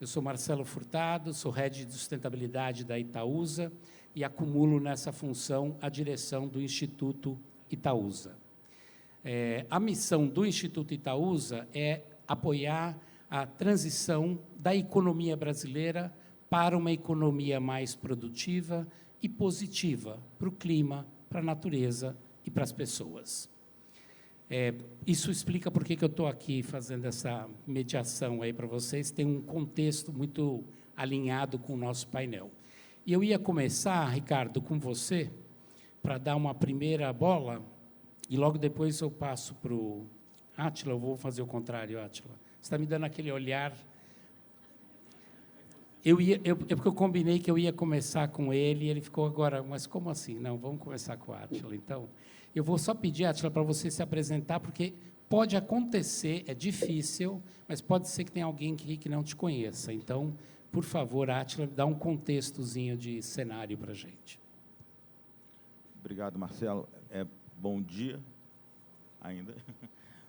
Eu sou Marcelo Furtado, sou Head de Sustentabilidade da Itaúsa e acumulo nessa função a direção do Instituto Itaúsa. A missão do Instituto Itaúsa é apoiar a transição da economia brasileira para uma economia mais produtiva e positiva para o clima, para a natureza e para as pessoas. Isso explica por que eu estou aqui fazendo essa mediação aí para vocês, tem um contexto muito alinhado com o nosso painel. E eu ia começar, Ricardo, com você, para dar uma primeira bola, e logo depois eu passo para o Átila. Eu vou fazer o contrário, Átila. Você está me dando aquele olhar. Porque eu combinei que eu ia começar com ele, e ele ficou agora, mas como assim? Não, vamos começar com o Átila. Então, eu vou só pedir, Átila, para você se apresentar, porque pode acontecer, é difícil, mas pode ser que tenha alguém aqui que não te conheça. Então, por favor, Átila, dá um contextozinho de cenário para a gente. Obrigado, Marcelo. Bom dia, ainda.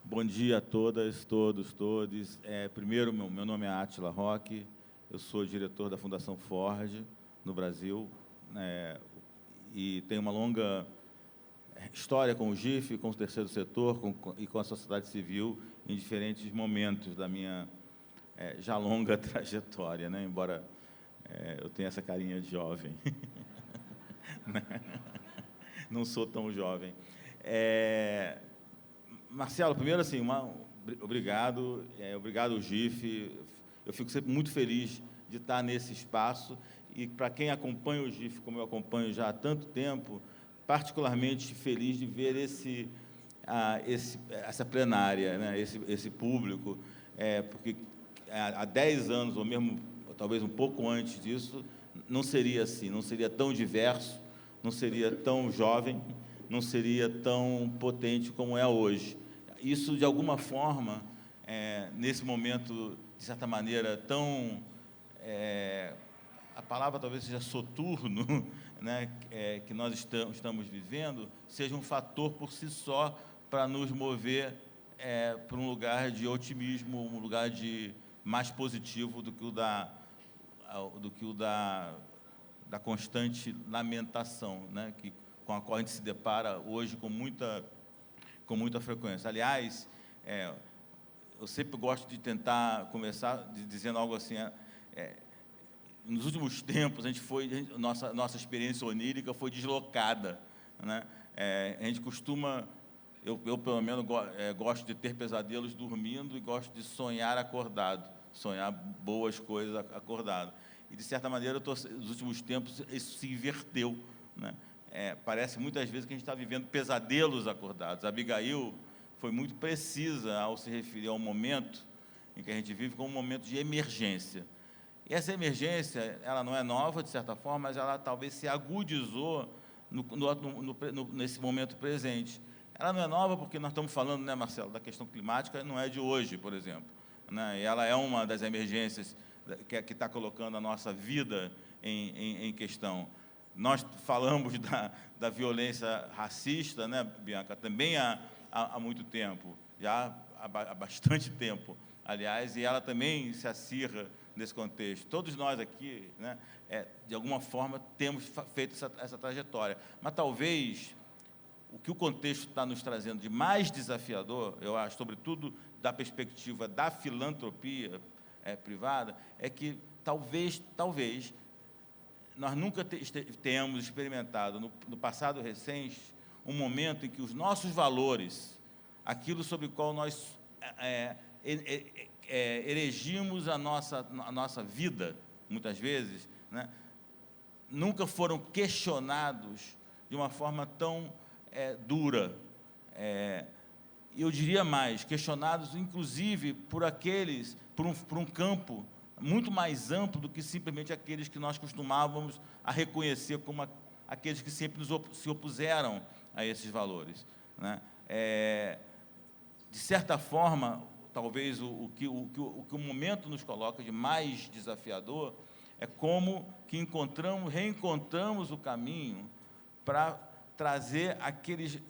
Bom dia a todas, todos, todes. Primeiro, meu nome é Átila Roque, eu sou diretor da Fundação Ford, no Brasil, e tenho uma longa história com o GIF, com o terceiro setor e com a sociedade civil em diferentes momentos da minha já longa trajetória, né? Embora eu tenha essa carinha de jovem. Não sou tão jovem. Marcelo, primeiro, assim, obrigado, obrigado, GIF. Eu fico sempre muito feliz de estar nesse espaço, e para quem acompanha o GIF, como eu acompanho já há tanto tempo, particularmente feliz de ver essa plenária, né? esse público, porque há 10 anos, ou mesmo talvez um pouco antes disso, não seria assim, não seria tão diverso, não seria tão jovem, não seria tão potente como é hoje. Isso, de alguma forma, nesse momento, de certa maneira, tão... a palavra talvez seja soturno, né, que nós estamos vivendo, seja um fator por si só para nos mover para um lugar de otimismo, um lugar mais positivo do que o da constante lamentação, né, com a qual a gente se depara hoje com muita frequência. Aliás, eu sempre gosto de tentar começar dizendo algo assim, nos últimos tempos, nossa experiência onírica foi deslocada, né? A gente costuma, eu pelo menos gosto de ter pesadelos dormindo e gosto de sonhar acordado, sonhar boas coisas acordado. E, de certa maneira, nos últimos tempos, isso se inverteu, né? Parece muitas vezes que a gente está vivendo pesadelos acordados. A Abigail foi muito precisa ao se referir ao momento em que a gente vive como um momento de emergência. E essa emergência, ela não é nova, de certa forma, mas ela talvez se agudizou nesse momento presente. Ela não é nova porque nós estamos falando, né, Marcelo, da questão climática, não é de hoje, por exemplo, né? E ela é uma das emergências que está colocando a nossa vida em questão. Nós falamos da violência racista, né, Bianca, também há muito tempo, já há bastante tempo, aliás, e ela também se acirra nesse contexto. Todos nós aqui, né, de alguma forma, temos feito essa trajetória. Mas talvez o que o contexto está nos trazendo de mais desafiador, eu acho, sobretudo da perspectiva da filantropia privada, é que talvez nós nunca tenhamos experimentado, no passado recente, um momento em que os nossos valores, aquilo sobre o qual nós erigimos a nossa vida, muitas vezes, né, nunca foram questionados de uma forma tão dura. Eu diria mais, questionados, inclusive, por um campo muito mais amplo do que simplesmente aqueles que nós costumávamos a reconhecer como aqueles que sempre se opuseram a esses valores, né? De certa forma, talvez o que o momento nos coloca de mais desafiador é como que reencontramos o caminho para trazer aqueles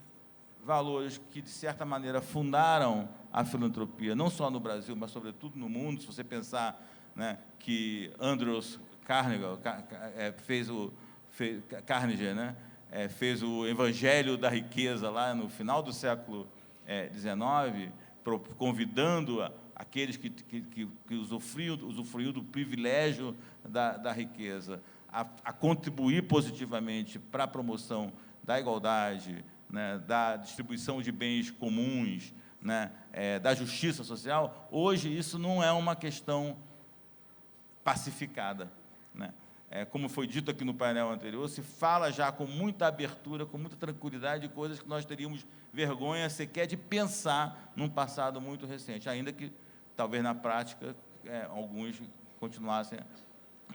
valores que, de certa maneira, fundaram a filantropia, não só no Brasil, mas, sobretudo, no mundo. Se você pensar né, que Andros Carnegie, né, fez o Evangelho da Riqueza lá no final do século XIX, convidando aqueles que usufruíam do privilégio da riqueza a contribuir positivamente para a promoção da igualdade, né, da distribuição de bens comuns, né, da justiça social. Hoje isso não é uma questão pacificada, né? Como foi dito aqui no painel anterior, se fala já com muita abertura, com muita tranquilidade, de coisas que nós teríamos vergonha sequer de pensar num passado muito recente, ainda que, talvez, na prática, alguns continuassem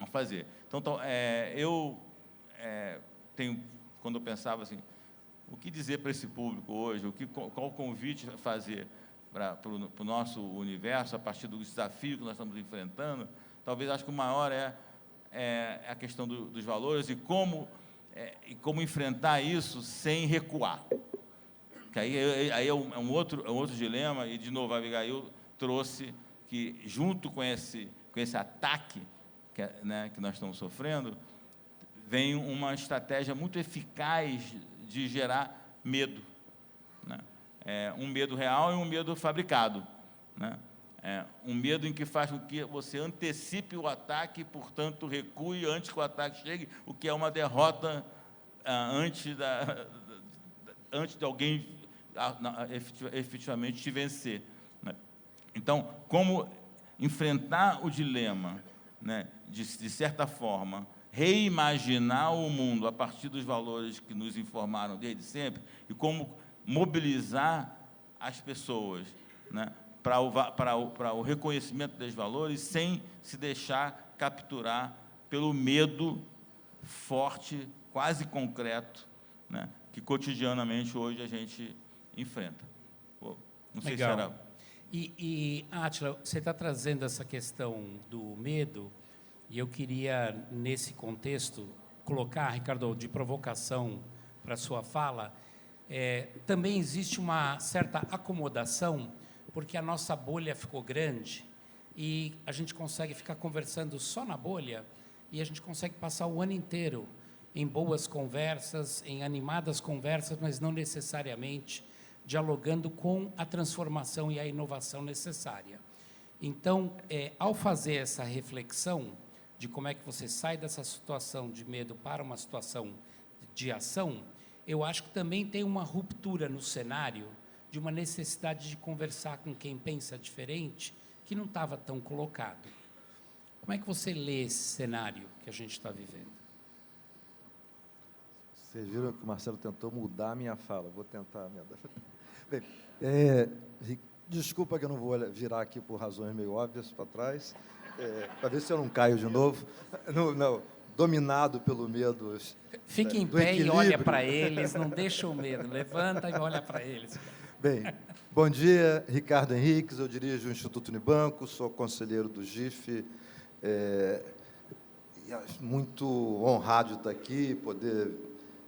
a fazer. Então, quando eu pensava assim, o que dizer para esse público hoje, qual o convite fazer para o nosso universo, a partir do desafio que nós estamos enfrentando, talvez acho que o maior é a questão dos valores e como enfrentar isso sem recuar. Que aí é um outro dilema, e, de novo, a Abigail trouxe que, junto com esse ataque que nós estamos sofrendo, vem uma estratégia muito eficaz de gerar medo, né? Um medo real e um medo fabricado, né? Um medo em que faz com que você antecipe o ataque e, portanto, recue antes que o ataque chegue, o que é uma derrota antes de alguém efetivamente te vencer, né? Então, como enfrentar o dilema, né, de certa forma, reimaginar o mundo a partir dos valores que nos informaram desde sempre, e como mobilizar as pessoas, né, para o reconhecimento dos valores, sem se deixar capturar pelo medo forte, quase concreto, né, que cotidianamente hoje a gente enfrenta. Não sei se era... E Átila, você está trazendo essa questão do medo, e eu queria, nesse contexto, colocar, Ricardo, de provocação para a sua fala, também existe uma certa acomodação, porque a nossa bolha ficou grande e a gente consegue ficar conversando só na bolha e a gente consegue passar o ano inteiro em boas conversas, em animadas conversas, mas não necessariamente dialogando com a transformação e a inovação necessária. Então, ao fazer essa reflexão de como é que você sai dessa situação de medo para uma situação de ação, eu acho que também tem uma ruptura no cenário de uma necessidade de conversar com quem pensa diferente, que não estava tão colocado. Como é que você lê esse cenário que a gente está vivendo? Vocês viram que o Marcelo tentou mudar a minha fala. Vou tentar me adaptar. Bem, desculpa que eu não vou virar aqui por razões meio óbvias para trás, para ver se eu não caio de novo. Não, dominado pelo medo. Fique em pé e olha para eles, não deixa o medo, levanta e olha para eles. Bem, bom dia, Ricardo Henriques, eu dirijo o Instituto Unibanco, sou conselheiro do GIF, muito honrado de estar aqui, poder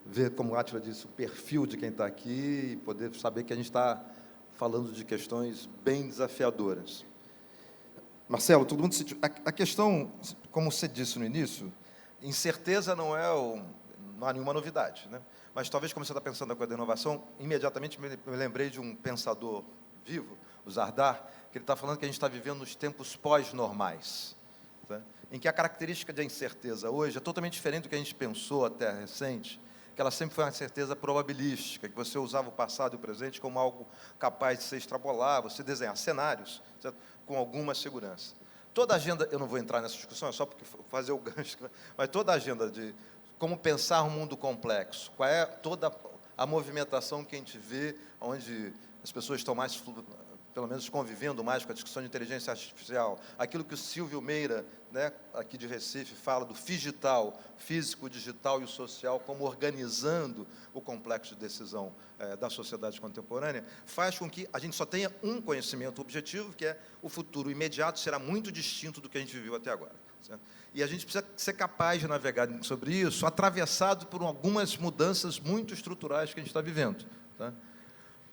ver, como a Átila disse, o perfil de quem está aqui e poder saber que a gente está falando de questões bem desafiadoras. Marcelo, todo mundo a questão, como você disse no início, incerteza não há nenhuma novidade, né? Mas talvez, como você está pensando na coisa da inovação, imediatamente me lembrei de um pensador vivo, o Zardar, que ele está falando que a gente está vivendo nos tempos pós-normais, tá? Em que a característica da incerteza hoje é totalmente diferente do que a gente pensou até recente, que ela sempre foi uma certeza probabilística, que você usava o passado e o presente como algo capaz de se extrapolar, você desenhar cenários, certo? Com alguma segurança. Toda a agenda, eu não vou entrar nessa discussão, é só porque fazer o gancho, mas toda a agenda de como pensar um mundo complexo, qual é toda a movimentação que a gente vê, onde as pessoas estão mais, pelo menos, convivendo mais com a discussão de inteligência artificial, aquilo que o Silvio Meira, né, aqui de Recife, fala do FIGITAL, físico, digital e o social, como organizando o complexo de decisão da sociedade contemporânea, faz com que a gente só tenha um conhecimento objetivo, que é o futuro imediato será muito distinto do que a gente viveu até agora, certo? E a gente precisa ser capaz de navegar sobre isso, atravessado por algumas mudanças muito estruturais que a gente está vivendo, tá?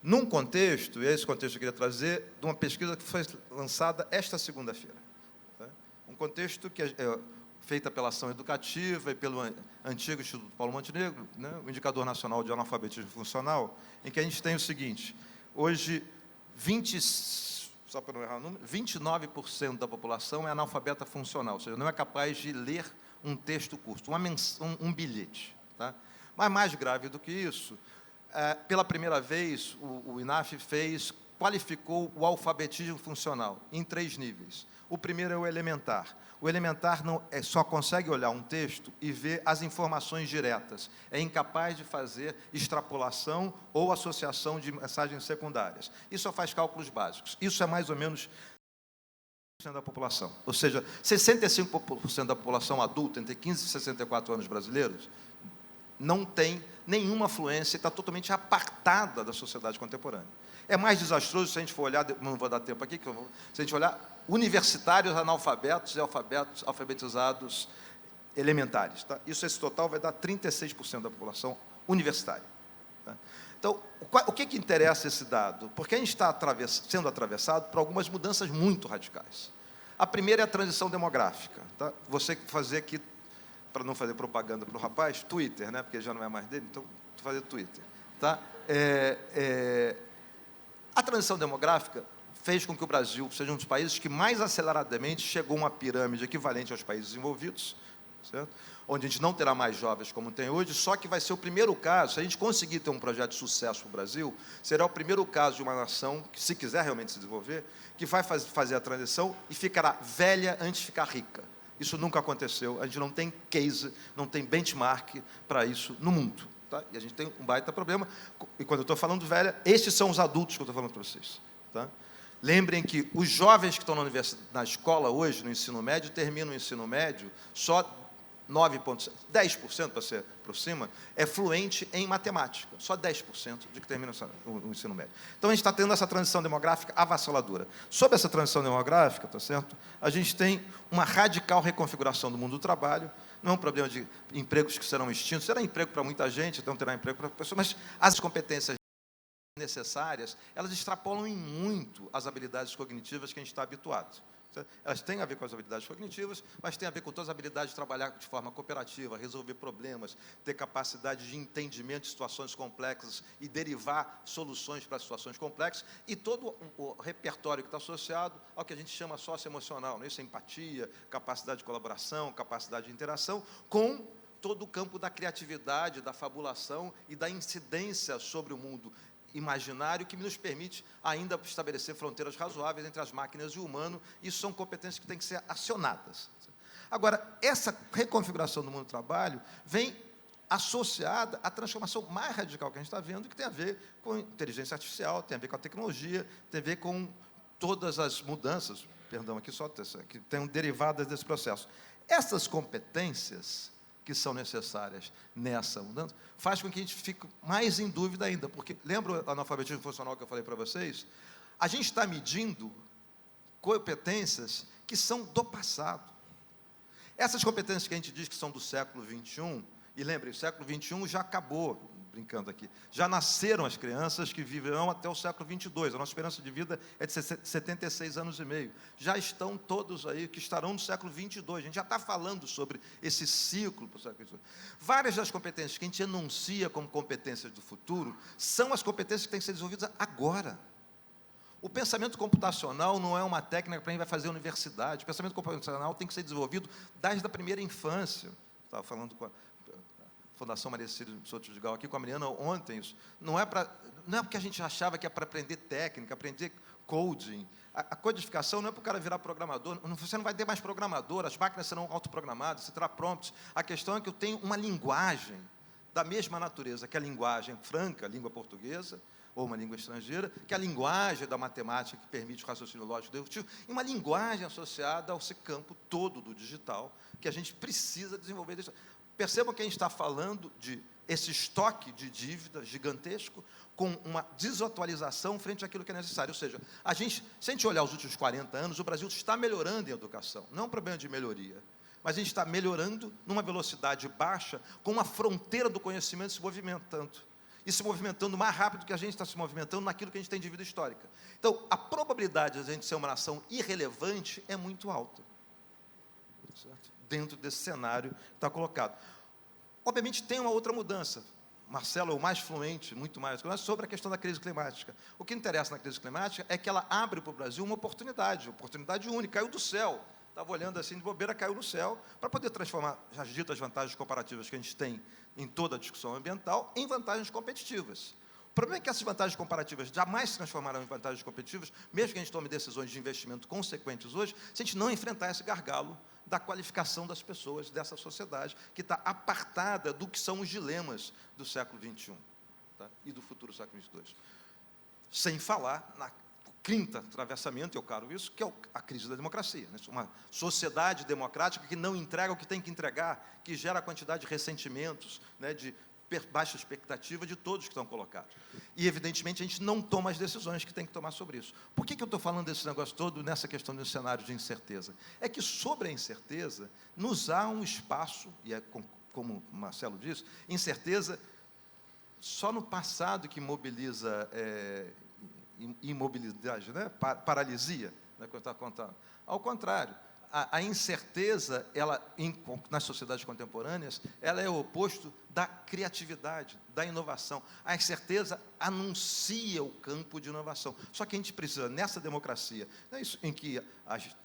Num contexto, e é esse contexto que eu queria trazer, de uma pesquisa que foi lançada esta segunda-feira, tá? Um contexto que feita pela ação educativa e pelo antigo Instituto Paulo Montenegro, né, o Indicador Nacional de Analfabetismo Funcional, em que a gente tem o seguinte: hoje, só para não errar o número, 29% da população é analfabeta funcional, ou seja, não é capaz de ler um texto curto, um bilhete. Tá? Mas mais grave do que isso, pela primeira vez, o INAF qualificou o alfabetismo funcional em 3 níveis. O primeiro é o elementar. O elementar só consegue olhar um texto e ver as informações diretas. É incapaz de fazer extrapolação ou associação de mensagens secundárias. E só faz cálculos básicos. Isso é mais ou menos 60% da população. Ou seja, 65% da população adulta, entre 15 e 64 anos brasileiros, não tem nenhuma fluência e está totalmente apartada da sociedade contemporânea. É mais desastroso se a gente for olhar, não vou dar tempo aqui, se a gente olhar universitários analfabetos e alfabetizados elementares. Tá? Esse total vai dar 36% da população universitária. Tá? Então, o que interessa esse dado? Porque a gente está sendo atravessado por algumas mudanças muito radicais. A primeira é a transição demográfica. Tá? Você fazer aqui, para não fazer propaganda para o rapaz, Twitter, né? Porque já não é mais dele, então vou fazer Twitter. Tá? A transição demográfica fez com que o Brasil seja um dos países que mais aceleradamente chegou a uma pirâmide equivalente aos países desenvolvidos, certo? Onde a gente não terá mais jovens como tem hoje, só que vai ser o primeiro caso, se a gente conseguir ter um projeto de sucesso para o Brasil, será o primeiro caso de uma nação que, se quiser realmente se desenvolver, que vai fazer a transição e ficará velha antes de ficar rica. Isso nunca aconteceu, a gente não tem case, não tem benchmark para isso no mundo. Tá? E a gente tem um baita problema, e quando eu estou falando velha, esses são os adultos que eu estou falando para vocês. Tá? Lembrem que os jovens que estão na escola hoje, no ensino médio, terminam o ensino médio, só 10%, para ser por cima, é fluente em matemática, só 10% de que termina o ensino médio. Então, a gente está tendo essa transição demográfica avassaladora. Sobre essa transição demográfica, tá certo? A gente tem uma radical reconfiguração do mundo do trabalho. Não é um problema de empregos que serão extintos, será emprego para muita gente, então terá emprego para pessoas, mas as competências necessárias, elas extrapolam em muito as habilidades cognitivas que a gente está habituado. Elas têm a ver com as habilidades cognitivas, mas têm a ver com todas as habilidades de trabalhar de forma cooperativa, resolver problemas, ter capacidade de entendimento de situações complexas e derivar soluções para situações complexas, e todo o repertório que está associado ao que a gente chama socioemocional, né? Isso é empatia, capacidade de colaboração, capacidade de interação, com todo o campo da criatividade, da fabulação e da incidência sobre o mundo imaginário, que nos permite ainda estabelecer fronteiras razoáveis entre as máquinas e o humano. Isso são competências que têm que ser acionadas. Agora, essa reconfiguração do mundo do trabalho vem associada à transformação mais radical que a gente está vendo, que tem a ver com inteligência artificial, tem a ver com a tecnologia, tem a ver com todas as mudanças, perdão, aqui só que estão derivadas desse processo. Essas competências que são necessárias nessa mudança, faz com que a gente fique mais em dúvida ainda, porque, lembra o analfabetismo funcional que eu falei para vocês? A gente está medindo competências que são do passado. Essas competências que a gente diz que são do século XXI, e lembrem, o século XXI já acabou, brincando aqui, já nasceram as crianças que viverão até o século XXII, a nossa esperança de vida é de 76 anos e meio, já estão todos aí que estarão no século XXII, a gente já está falando sobre esse ciclo para o século XXII. Várias das competências que a gente enuncia como competências do futuro, são as competências que têm que ser desenvolvidas agora. O pensamento computacional não é uma técnica para quem vai fazer universidade, o pensamento computacional tem que ser desenvolvido desde a primeira infância. Estava falando com a Fundação Maria Cecília Souto de Gal aqui com a Mariana ontem, isso. Não é porque a gente achava que é para aprender técnica, aprender coding. A codificação não é para o cara virar programador, você não vai ter mais programador, as máquinas serão autoprogramadas, você terá prompts. A questão é que eu tenho uma linguagem da mesma natureza que a linguagem franca, a língua portuguesa, ou uma língua estrangeira, que é a linguagem da matemática que permite o raciocínio lógico dedutivo, e uma linguagem associada ao campo todo do digital, que a gente precisa desenvolver. Percebam que a gente está falando de esse estoque de dívida gigantesco com uma desatualização frente àquilo que é necessário. Ou seja, se a gente olhar os últimos 40 anos, o Brasil está melhorando em educação. Não é um problema de melhoria, mas a gente está melhorando numa velocidade baixa, com uma fronteira do conhecimento se movimentando. E se movimentando mais rápido que a gente está se movimentando naquilo que a gente tem de vida histórica. Então, a probabilidade de a gente ser uma nação irrelevante é muito alta. dentro desse cenário que está colocado. Obviamente, tem uma outra mudança. Marcelo é o mais fluente, muito mais, sobre a questão da crise climática. O que interessa na crise climática é que ela abre para o Brasil uma oportunidade única, caiu do céu. Estava olhando assim, de bobeira, caiu no céu, para poder transformar as ditas vantagens comparativas que a gente tem em toda a discussão ambiental em vantagens competitivas. O problema é que essas vantagens comparativas jamais se transformarão em vantagens competitivas, mesmo que a gente tome decisões de investimento consequentes hoje, se a gente não enfrentar esse gargalo da qualificação das pessoas dessa sociedade, que está apartada do que são os dilemas do século XXI, tá? E do futuro século XXII. Sem falar na quinto atravessamento, eu caro isso, que é a crise da democracia. Né? Uma sociedade democrática que não entrega o que tem que entregar, que gera a quantidade de ressentimentos, né, de baixa expectativa de todos que estão colocados. E, evidentemente, a gente não toma as decisões que tem que tomar sobre isso. Por que eu estou falando desse negócio todo nessa questão de um cenário de incerteza? É que, sobre a incerteza, nos há um espaço, e é como o Marcelo disse, incerteza só no passado que mobiliza imobilidade, né? Paralisia, né, que eu estava contando. Ao contrário, a incerteza, nas sociedades contemporâneas, ela é o oposto da criatividade, da inovação. A incerteza anuncia o campo de inovação. Só que a gente precisa, nessa democracia, né, isso, em que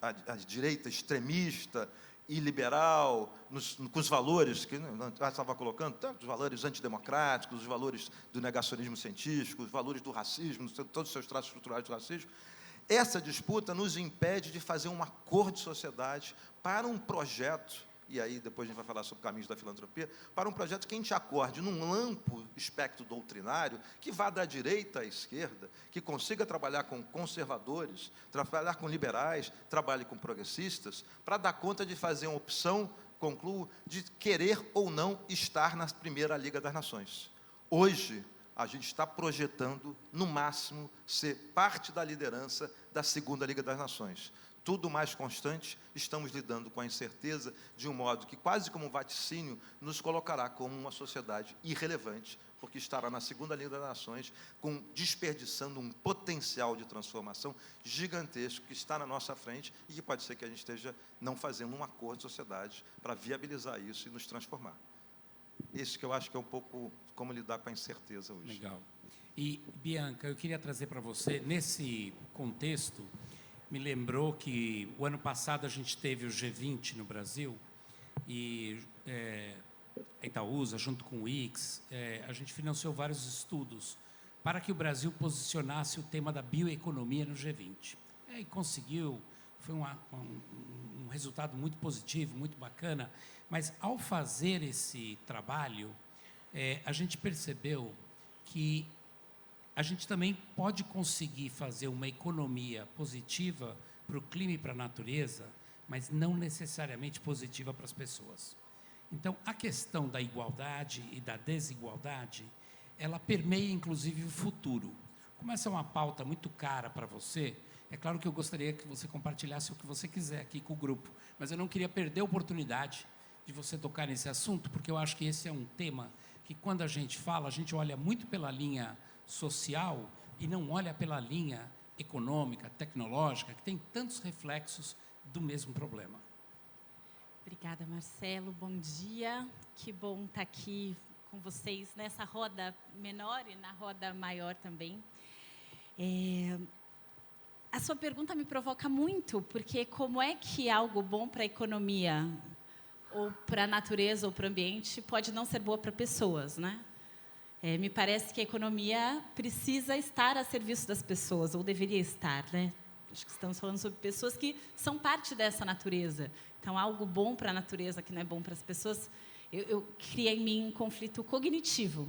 a direita extremista e liberal, com os valores que eu estava colocando, tanto os valores antidemocráticos, os valores do negacionismo científico, os valores do racismo, todos os seus traços estruturais do racismo, essa disputa nos impede de fazer um acordo de sociedade para um projeto, e aí depois a gente vai falar sobre caminhos da filantropia, para um projeto que a gente acorde num amplo espectro doutrinário, que vá da direita à esquerda, que consiga trabalhar com conservadores, trabalhar com liberais, trabalhe com progressistas, para dar conta de fazer uma opção, concluo, de querer ou não estar na primeira Liga das Nações. Hoje, a gente está projetando, no máximo, ser parte da liderança da segunda Liga das Nações. Tudo mais constante, estamos lidando com a incerteza de um modo que, quase como um vaticínio, nos colocará como uma sociedade irrelevante, porque estará na segunda Liga das Nações, desperdiçando um potencial de transformação gigantesco que está na nossa frente e que pode ser que a gente esteja não fazendo um acordo de sociedade para viabilizar isso e nos transformar. Esse que eu acho que é um pouco como lidar com a incerteza hoje. Legal. E, Bianca, eu queria trazer para você, nesse contexto, me lembrou que o ano passado a gente teve o G20 no Brasil e a Itaúsa, junto com o IX, a gente financiou vários estudos para que o Brasil posicionasse o tema da bioeconomia no G20. E conseguiu, foi um resultado muito positivo, muito bacana, mas ao fazer esse trabalho, a gente percebeu que a gente também pode conseguir fazer uma economia positiva para o clima e para a natureza, mas não necessariamente positiva para as pessoas. Então, a questão da igualdade e da desigualdade, ela permeia, inclusive, o futuro. Como essa é uma pauta muito cara para você, é claro que eu gostaria que você compartilhasse o que você quiser aqui com o grupo, mas eu não queria perder a oportunidade de você tocar nesse assunto, porque eu acho que esse é um tema que, quando a gente fala, a gente olha muito pela linha social e não olha pela linha econômica, tecnológica, que tem tantos reflexos do mesmo problema. Obrigada, Marcelo. Bom dia. Que bom estar aqui com vocês nessa roda menor e na roda maior também. A sua pergunta me provoca muito, porque como é que algo bom para a economia, ou para a natureza, ou para o ambiente, pode não ser boa para pessoas, né? Me parece que a economia precisa estar a serviço das pessoas, ou deveria estar, né? Acho que estamos falando sobre pessoas que são parte dessa natureza. Então, algo bom para a natureza que não é bom para as pessoas, eu cria em mim um conflito cognitivo.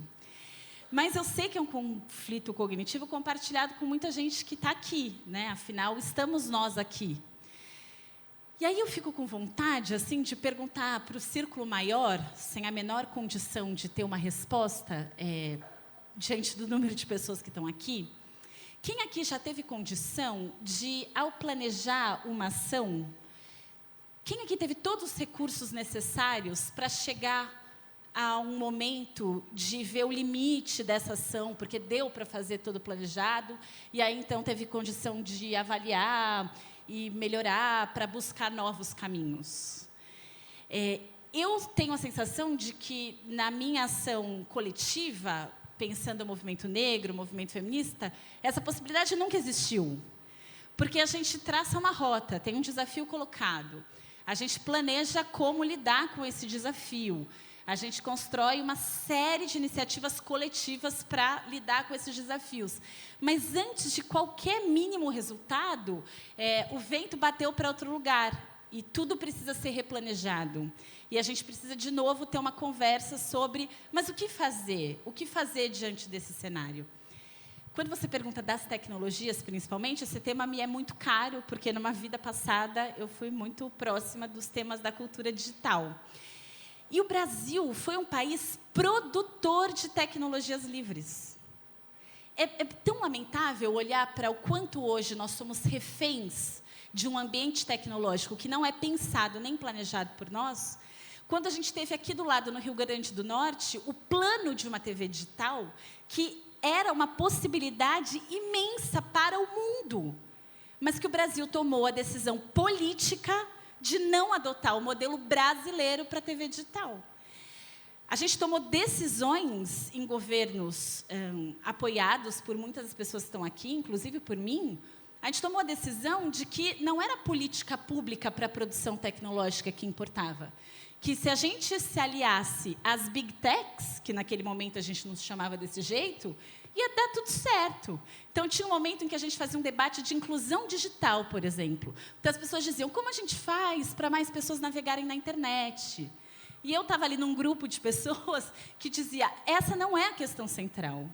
Mas eu sei que é um conflito cognitivo compartilhado com muita gente que está aqui, né? Afinal, estamos nós aqui. E aí eu fico com vontade, assim, de perguntar para o círculo maior, sem a menor condição de ter uma resposta, diante do número de pessoas que estão aqui, quem aqui já teve condição de, ao planejar uma ação, quem aqui teve todos os recursos necessários para chegar a um momento de ver o limite dessa ação, porque deu para fazer todo planejado, e aí então teve condição de avaliar e melhorar para buscar novos caminhos? Eu tenho a sensação de que, na minha ação coletiva, pensando no movimento negro, movimento feminista, essa possibilidade nunca existiu. Porque a gente traça uma rota, tem um desafio colocado. A gente planeja como lidar com esse desafio. A gente constrói uma série de iniciativas coletivas para lidar com esses desafios. Mas, antes de qualquer mínimo resultado, o vento bateu para outro lugar. E tudo precisa ser replanejado. E a gente precisa, de novo, ter uma conversa sobre, mas o que fazer? O que fazer diante desse cenário? Quando você pergunta das tecnologias, principalmente, esse tema me é muito caro, porque, numa vida passada, eu fui muito próxima dos temas da cultura digital. E o Brasil foi um país produtor de tecnologias livres. É tão lamentável olhar para o quanto hoje nós somos reféns de um ambiente tecnológico que não é pensado nem planejado por nós. Quando a gente teve aqui do lado, no Rio Grande do Norte, o plano de uma TV digital, que era uma possibilidade imensa para o mundo, mas que o Brasil tomou a decisão política de não adotar o modelo brasileiro para a TV digital. A gente tomou decisões em governos apoiados por muitas das pessoas que estão aqui, inclusive por mim. A gente tomou a decisão de que não era política pública para a produção tecnológica que importava. Que, se a gente se aliasse às big techs, que naquele momento a gente não se chamava desse jeito, ia dar tudo certo. Então, tinha um momento em que a gente fazia um debate de inclusão digital, por exemplo. Então, as pessoas diziam, como a gente faz para mais pessoas navegarem na internet? E eu estava ali num grupo de pessoas que dizia, essa não é a questão central.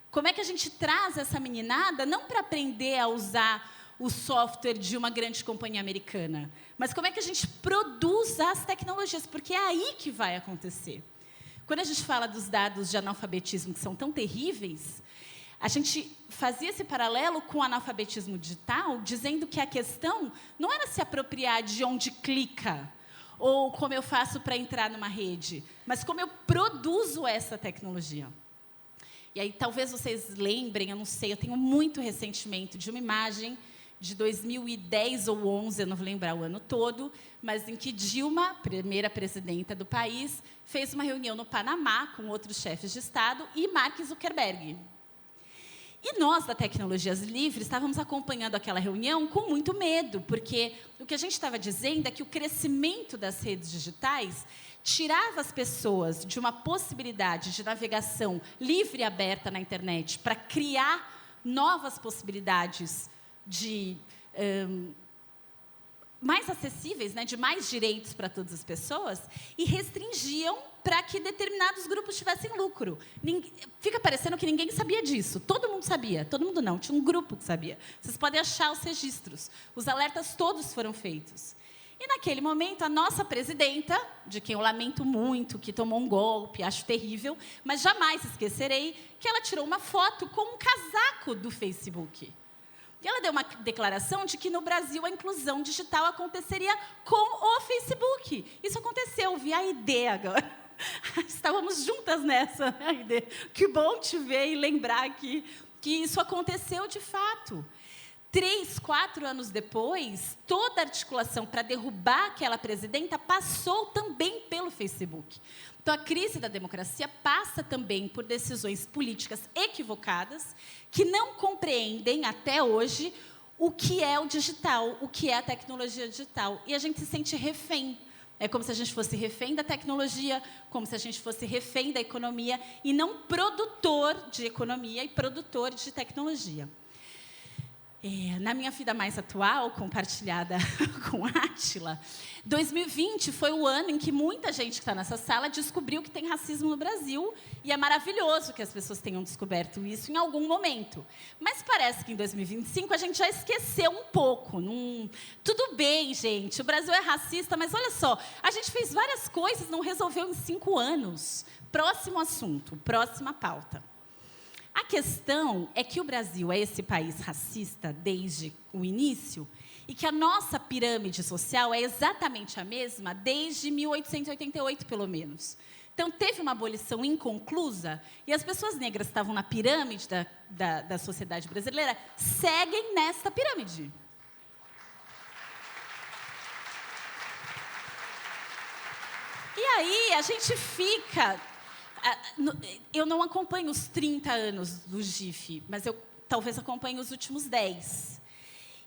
Como é que a gente traz essa meninada, não para aprender a usar o software de uma grande companhia americana, mas como é que a gente produz as tecnologias, porque é aí que vai acontecer. Quando a gente fala dos dados de analfabetismo, que são tão terríveis, a gente fazia esse paralelo com o analfabetismo digital, dizendo que a questão não era se apropriar de onde clica, ou como eu faço para entrar numa rede, mas como eu produzo essa tecnologia. E aí, talvez vocês lembrem, eu não sei, eu tenho muito ressentimento de uma imagem de 2010 ou 11, eu não vou lembrar o ano todo, mas em que Dilma, primeira presidenta do país, fez uma reunião no Panamá com outros chefes de Estado e Mark Zuckerberg. E nós, da Tecnologias Livres, estávamos acompanhando aquela reunião com muito medo, porque o que a gente estava dizendo é que o crescimento das redes digitais tirava as pessoas de uma possibilidade de navegação livre e aberta na internet para criar novas possibilidades de mais acessíveis, né, de mais direitos para todas as pessoas, e restringiam para que determinados grupos tivessem lucro. Fica parecendo que ninguém sabia disso. Todo mundo sabia. Todo mundo não. Tinha um grupo que sabia. Vocês podem achar os registros. Os alertas todos foram feitos. E, naquele momento, a nossa presidenta, de quem eu lamento muito, que tomou um golpe, acho terrível, mas jamais esquecerei, que ela tirou uma foto com um casaco do Facebook. E ela deu uma declaração de que, no Brasil, a inclusão digital aconteceria com o Facebook. Isso aconteceu, vi a ideia agora. Estávamos juntas nessa ideia. Que bom te ver e lembrar que isso aconteceu de fato. 3, 4 anos depois, toda a articulação para derrubar aquela presidenta passou também pelo Facebook. Então, a crise da democracia passa também por decisões políticas equivocadas que não compreendem, até hoje, o que é o digital, o que é a tecnologia digital. E a gente se sente refém. É como se a gente fosse refém da tecnologia, como se a gente fosse refém da economia, e não produtor de economia e produtor de tecnologia. Na minha vida mais atual, compartilhada com a Átila, 2020 foi o ano em que muita gente que está nessa sala descobriu que tem racismo no Brasil, e é maravilhoso que as pessoas tenham descoberto isso em algum momento. Mas parece que em 2025 a gente já esqueceu um pouco. Tudo bem, gente, o Brasil é racista, mas olha só, a gente fez várias coisas, não resolveu em 5 anos. Próximo assunto, próxima pauta. A questão é que o Brasil é esse país racista desde o início e que a nossa pirâmide social é exatamente a mesma desde 1888, pelo menos. Então, teve uma abolição inconclusa e as pessoas negras que estavam na pirâmide da sociedade brasileira seguem nesta pirâmide. E aí a gente fica... Eu não acompanho os 30 anos do GIF, mas eu talvez acompanhe os últimos 10.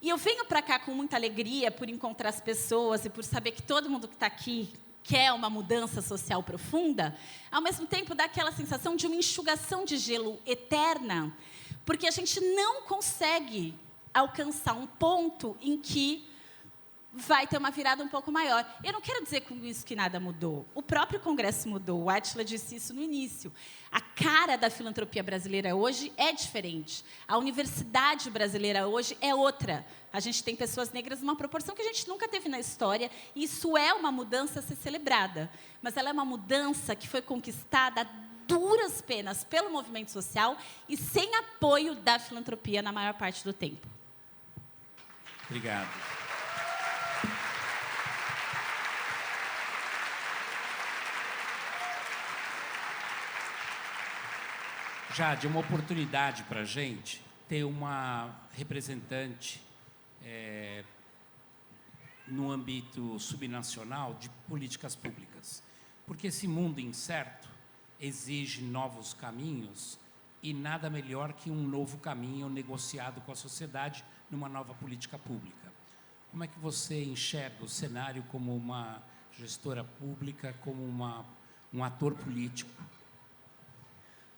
E eu venho para cá com muita alegria por encontrar as pessoas e por saber que todo mundo que está aqui quer uma mudança social profunda, ao mesmo tempo dá aquela sensação de uma enxugação de gelo eterna, porque a gente não consegue alcançar um ponto em que vai ter uma virada um pouco maior. Eu não quero dizer com isso que nada mudou. O próprio Congresso mudou. O Átila disse isso no início. A cara da filantropia brasileira hoje é diferente. A universidade brasileira hoje é outra. A gente tem pessoas negras numa proporção que a gente nunca teve na história. E isso é uma mudança a ser celebrada. Mas ela é uma mudança que foi conquistada a duras penas pelo movimento social e sem apoio da filantropia na maior parte do tempo. Obrigado. Jade, é uma oportunidade para a gente ter uma representante no âmbito subnacional de políticas públicas. Porque esse mundo incerto exige novos caminhos e nada melhor que um novo caminho negociado com a sociedade numa nova política pública. Como é que você enxerga o cenário como uma gestora pública, como um ator político?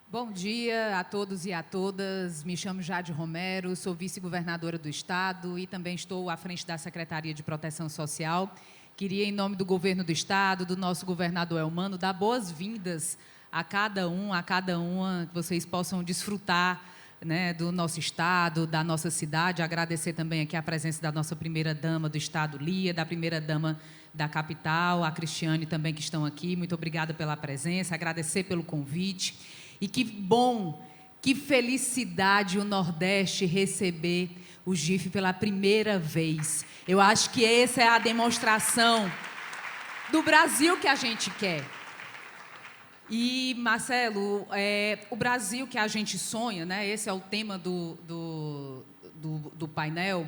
Bom dia a todos e a todas. Me chamo Jade Romero, sou vice-governadora do Estado e também estou à frente da Secretaria de Proteção Social. Queria, em nome do governo do Estado, do nosso governador Elmano, dar boas-vindas a cada uma, que vocês possam desfrutar, né, do nosso Estado, da nossa cidade. Agradecer também aqui a presença da nossa primeira-dama do Estado, Lia, da primeira-dama da capital, a Cristiane também, que estão aqui. Muito obrigada pela presença, agradecer pelo convite. E que bom, que felicidade o Nordeste receber o GIF pela primeira vez. Eu acho que essa é a demonstração do Brasil que a gente quer. E, Marcelo, o Brasil que a gente sonha, né? Esse é o tema do painel.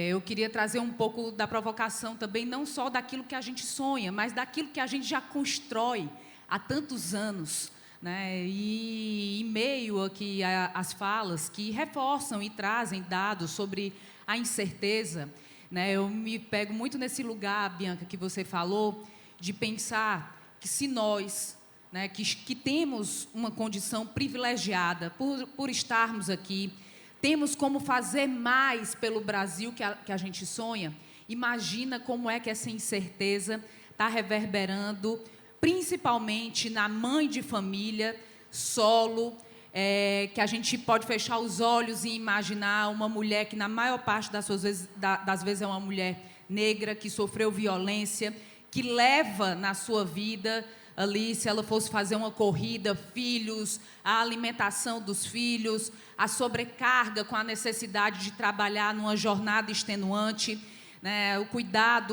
Eu queria trazer um pouco da provocação também, não só daquilo que a gente sonha, mas daquilo que a gente já constrói há tantos anos, né? E em meio aqui às falas que reforçam e trazem dados sobre a incerteza, né? Eu me pego muito nesse lugar, Bianca, que você falou, de pensar que se nós, né, que temos uma condição privilegiada por estarmos aqui, temos como fazer mais pelo Brasil que a gente sonha, imagina como é que essa incerteza está reverberando principalmente na mãe de família, solo, que a gente pode fechar os olhos e imaginar uma mulher que, na maior parte das vezes, é uma mulher negra, que sofreu violência, que leva na sua vida, ali, se ela fosse fazer uma corrida, filhos, a alimentação dos filhos, a sobrecarga com a necessidade de trabalhar numa jornada extenuante, né, o cuidado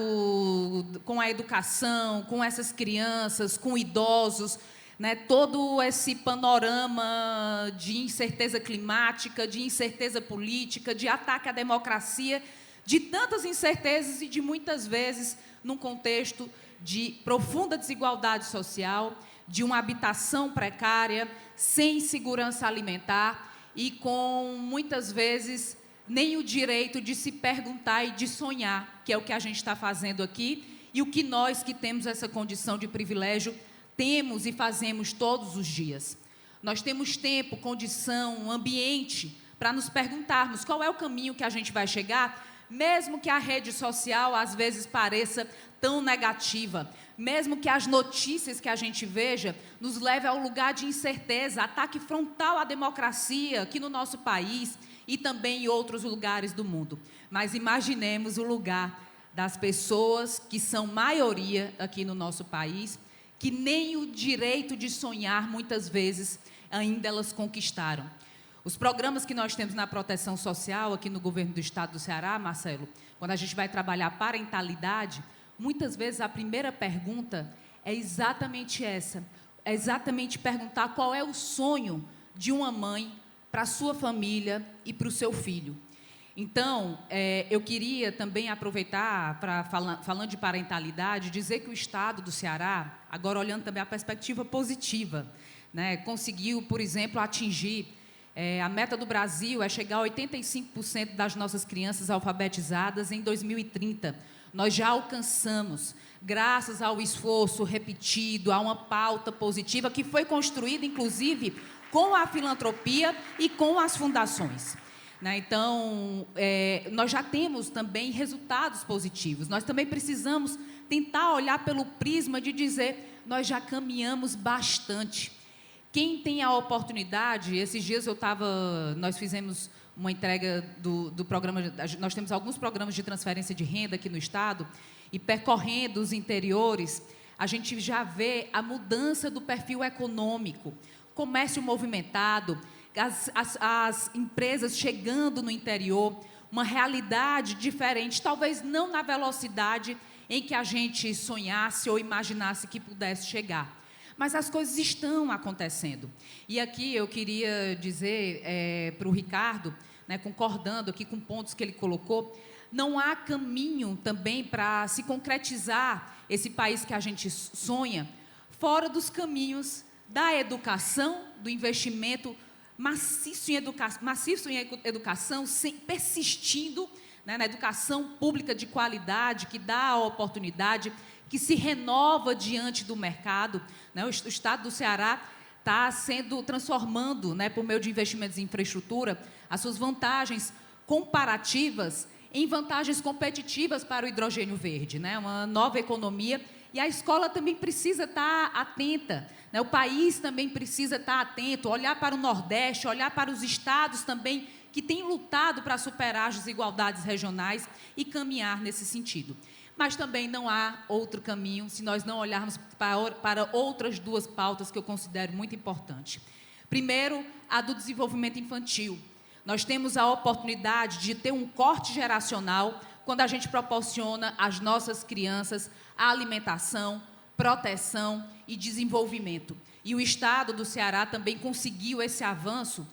com a educação, com essas crianças, com idosos, né, todo esse panorama de incerteza climática, de incerteza política, de ataque à democracia, de tantas incertezas e de muitas vezes num contexto de profunda desigualdade social, de uma habitação precária, sem segurança alimentar e com, muitas vezes, nem o direito de se perguntar e de sonhar, que é o que a gente está fazendo aqui, e o que nós que temos essa condição de privilégio temos e fazemos todos os dias. Nós temos tempo, condição, ambiente para nos perguntarmos qual é o caminho que a gente vai chegar, mesmo que a rede social às vezes pareça tão negativa, mesmo que as notícias que a gente veja nos leve ao lugar de incerteza, ataque frontal à democracia aqui no nosso país e também em outros lugares do mundo. Mas imaginemos o lugar das pessoas que são maioria aqui no nosso país, que nem o direito de sonhar, muitas vezes, ainda elas conquistaram. Os programas que nós temos na proteção social, aqui no governo do Estado do Ceará, Marcelo, quando a gente vai trabalhar parentalidade, muitas vezes a primeira pergunta é exatamente essa, é exatamente perguntar qual é o sonho de uma mãe para a sua família e para o seu filho. Então, eu queria também aproveitar, falando de parentalidade, dizer que o Estado do Ceará, agora olhando também a perspectiva positiva, né, conseguiu, por exemplo, atingir, a meta do Brasil é chegar a 85% das nossas crianças alfabetizadas em 2030. Nós já alcançamos, graças ao esforço repetido, a uma pauta positiva que foi construída, inclusive, com a filantropia e com as fundações. Então, nós já temos também resultados positivos. Nós também precisamos tentar olhar pelo prisma de dizer, nós já caminhamos bastante. Quem tem a oportunidade, esses dias nós fizemos uma entrega do programa, nós temos alguns programas de transferência de renda aqui no Estado, e percorrendo os interiores, a gente já vê a mudança do perfil econômico, comércio movimentado, as empresas chegando no interior, uma realidade diferente, talvez não na velocidade em que a gente sonhasse ou imaginasse que pudesse chegar. Mas as coisas estão acontecendo. E aqui eu queria dizer para o Ricardo, né, concordando aqui com pontos que ele colocou, não há caminho também para se concretizar esse país que a gente sonha, fora dos caminhos da educação, do investimento maciço em educação, persistindo, né, na educação pública de qualidade, que dá a oportunidade, que se renova diante do mercado. Né? O Estado do Ceará está transformando, né, por meio de investimentos em infraestrutura, as suas vantagens comparativas em vantagens competitivas para o hidrogênio verde, né? Uma nova economia. E a escola também precisa estar atenta, né? O país também precisa estar atento, olhar para o Nordeste, olhar para os estados também que têm lutado para superar as desigualdades regionais e caminhar nesse sentido. Mas também não há outro caminho se nós não olharmos para outras duas pautas que eu considero muito importantes. Primeiro, a do desenvolvimento infantil. Nós temos a oportunidade de ter um corte geracional quando a gente proporciona às nossas crianças a alimentação, proteção e desenvolvimento. E o Estado do Ceará também conseguiu esse avanço,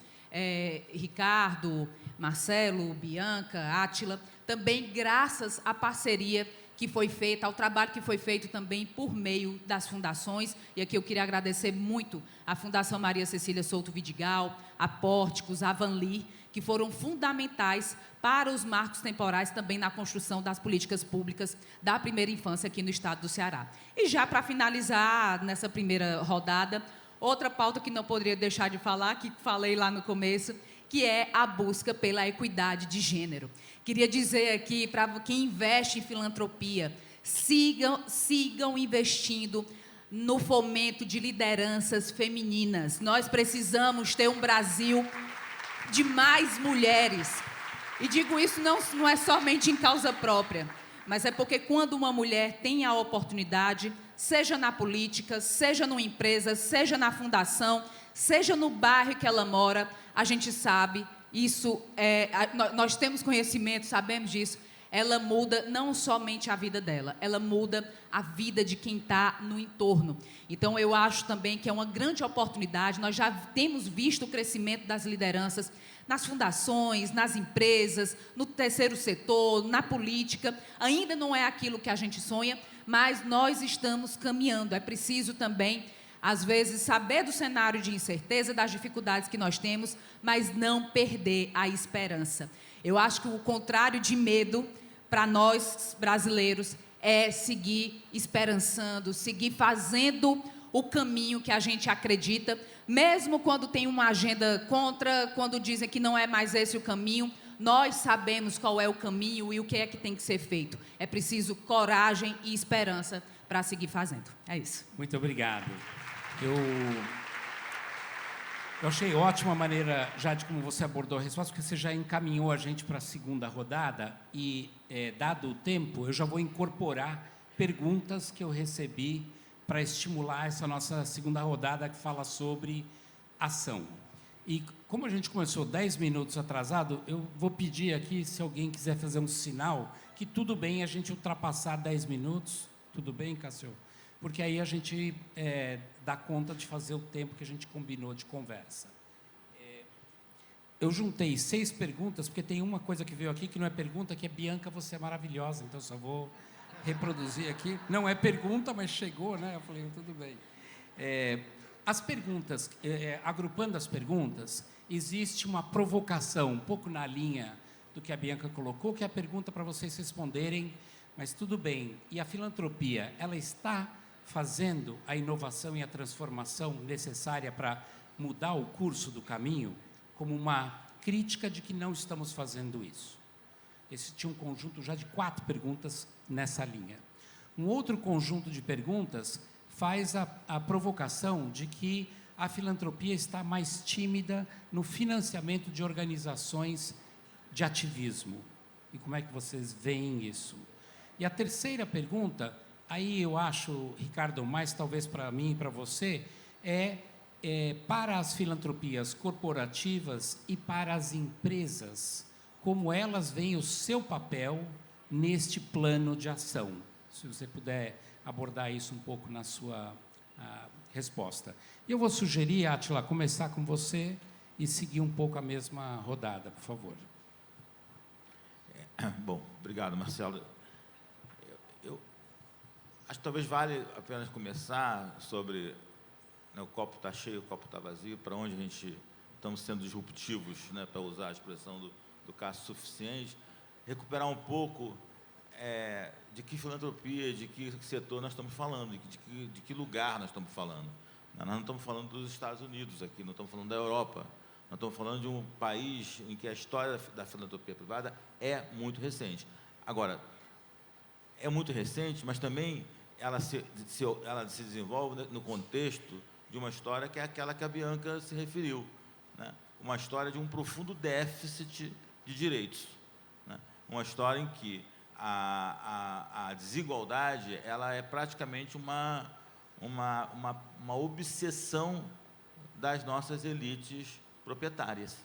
Ricardo, Marcelo, Bianca, Átila, também graças à parceria que foi feita, ao trabalho que foi feito também por meio das fundações. E aqui eu queria agradecer muito à Fundação Maria Cecília Souto Vidigal, a Pórticos, a Vanli, que foram fundamentais para os marcos temporais também na construção das políticas públicas da primeira infância aqui no Estado do Ceará. E já para finalizar nessa primeira rodada, outra pauta que não poderia deixar de falar, que falei lá no começo, que é a busca pela equidade de gênero. Queria dizer aqui para quem investe em filantropia, sigam investindo no fomento de lideranças femininas. Nós precisamos ter um Brasil de mais mulheres. E digo isso não é somente em causa própria, mas é porque quando uma mulher tem a oportunidade, seja na política, seja numa empresa, seja na fundação, seja no bairro que ela mora, a gente sabe, nós temos conhecimento, sabemos disso, ela muda não somente a vida dela, ela muda a vida de quem está no entorno. Então, eu acho também que é uma grande oportunidade, nós já temos visto o crescimento das lideranças nas fundações, nas empresas, no terceiro setor, na política. Ainda não é aquilo que a gente sonha, mas nós estamos caminhando. É preciso também, às vezes, saber do cenário de incerteza, das dificuldades que nós temos, mas não perder a esperança. Eu acho que o contrário de medo, para nós brasileiros, é seguir esperançando, seguir fazendo o caminho que a gente acredita, mesmo quando tem uma agenda contra, quando dizem que não é mais esse o caminho, nós sabemos qual é o caminho e o que é que tem que ser feito. É preciso coragem e esperança para seguir fazendo. É isso. Muito obrigado. Eu achei ótima a maneira, já de como você abordou a resposta, porque você já encaminhou a gente para a segunda rodada e, dado o tempo, eu já vou incorporar perguntas que eu recebi para estimular essa nossa segunda rodada que fala sobre ação. E como a gente começou 10 minutos atrasado, eu vou pedir aqui, se alguém quiser fazer um sinal, que tudo bem a gente ultrapassar 10 minutos. Tudo bem, Cássio? Porque aí a gente dá conta de fazer o tempo que a gente combinou de conversa. eu juntei 6 perguntas, porque tem uma coisa que veio aqui que não é pergunta, que é Bianca, você é maravilhosa, então só vou reproduzir aqui. Não é pergunta, mas chegou, né? Eu falei, tudo bem. As perguntas, agrupando as perguntas, existe uma provocação, um pouco na linha do que a Bianca colocou, que é a pergunta para vocês responderem, mas tudo bem. E a filantropia, ela está fazendo a inovação e a transformação necessária para mudar o curso do caminho, como uma crítica de que não estamos fazendo isso? Esse tinha um conjunto já de 4 perguntas nessa linha. Um outro conjunto de perguntas faz a provocação de que a filantropia está mais tímida no financiamento de organizações de ativismo. E como é que vocês veem isso? E a terceira pergunta, aí eu acho, Ricardo, mais talvez para mim e para você, para as filantropias corporativas e para as empresas, como elas veem o seu papel neste plano de ação. Se você puder abordar isso um pouco na sua resposta. Eu vou sugerir, Átila, começar com você e seguir um pouco a mesma rodada, por favor. Bom, obrigado, Marcelo. Eu acho que talvez vale apenas começar sobre, né, o copo está cheio, o copo está vazio, para onde a gente estamos sendo disruptivos, né, para usar a expressão do caso suficiente, recuperar um pouco de que filantropia, de que setor nós estamos falando, de que lugar nós estamos falando. Nós não estamos falando dos Estados Unidos aqui, não estamos falando da Europa, nós estamos falando de um país em que a história da filantropia privada é muito recente. Agora, é muito recente, mas também ela se desenvolve no contexto de uma história que é aquela que a Bianca se referiu, né? Uma história de um profundo déficit de direitos, né? Uma história em que a desigualdade ela é praticamente uma obsessão das nossas elites proprietárias,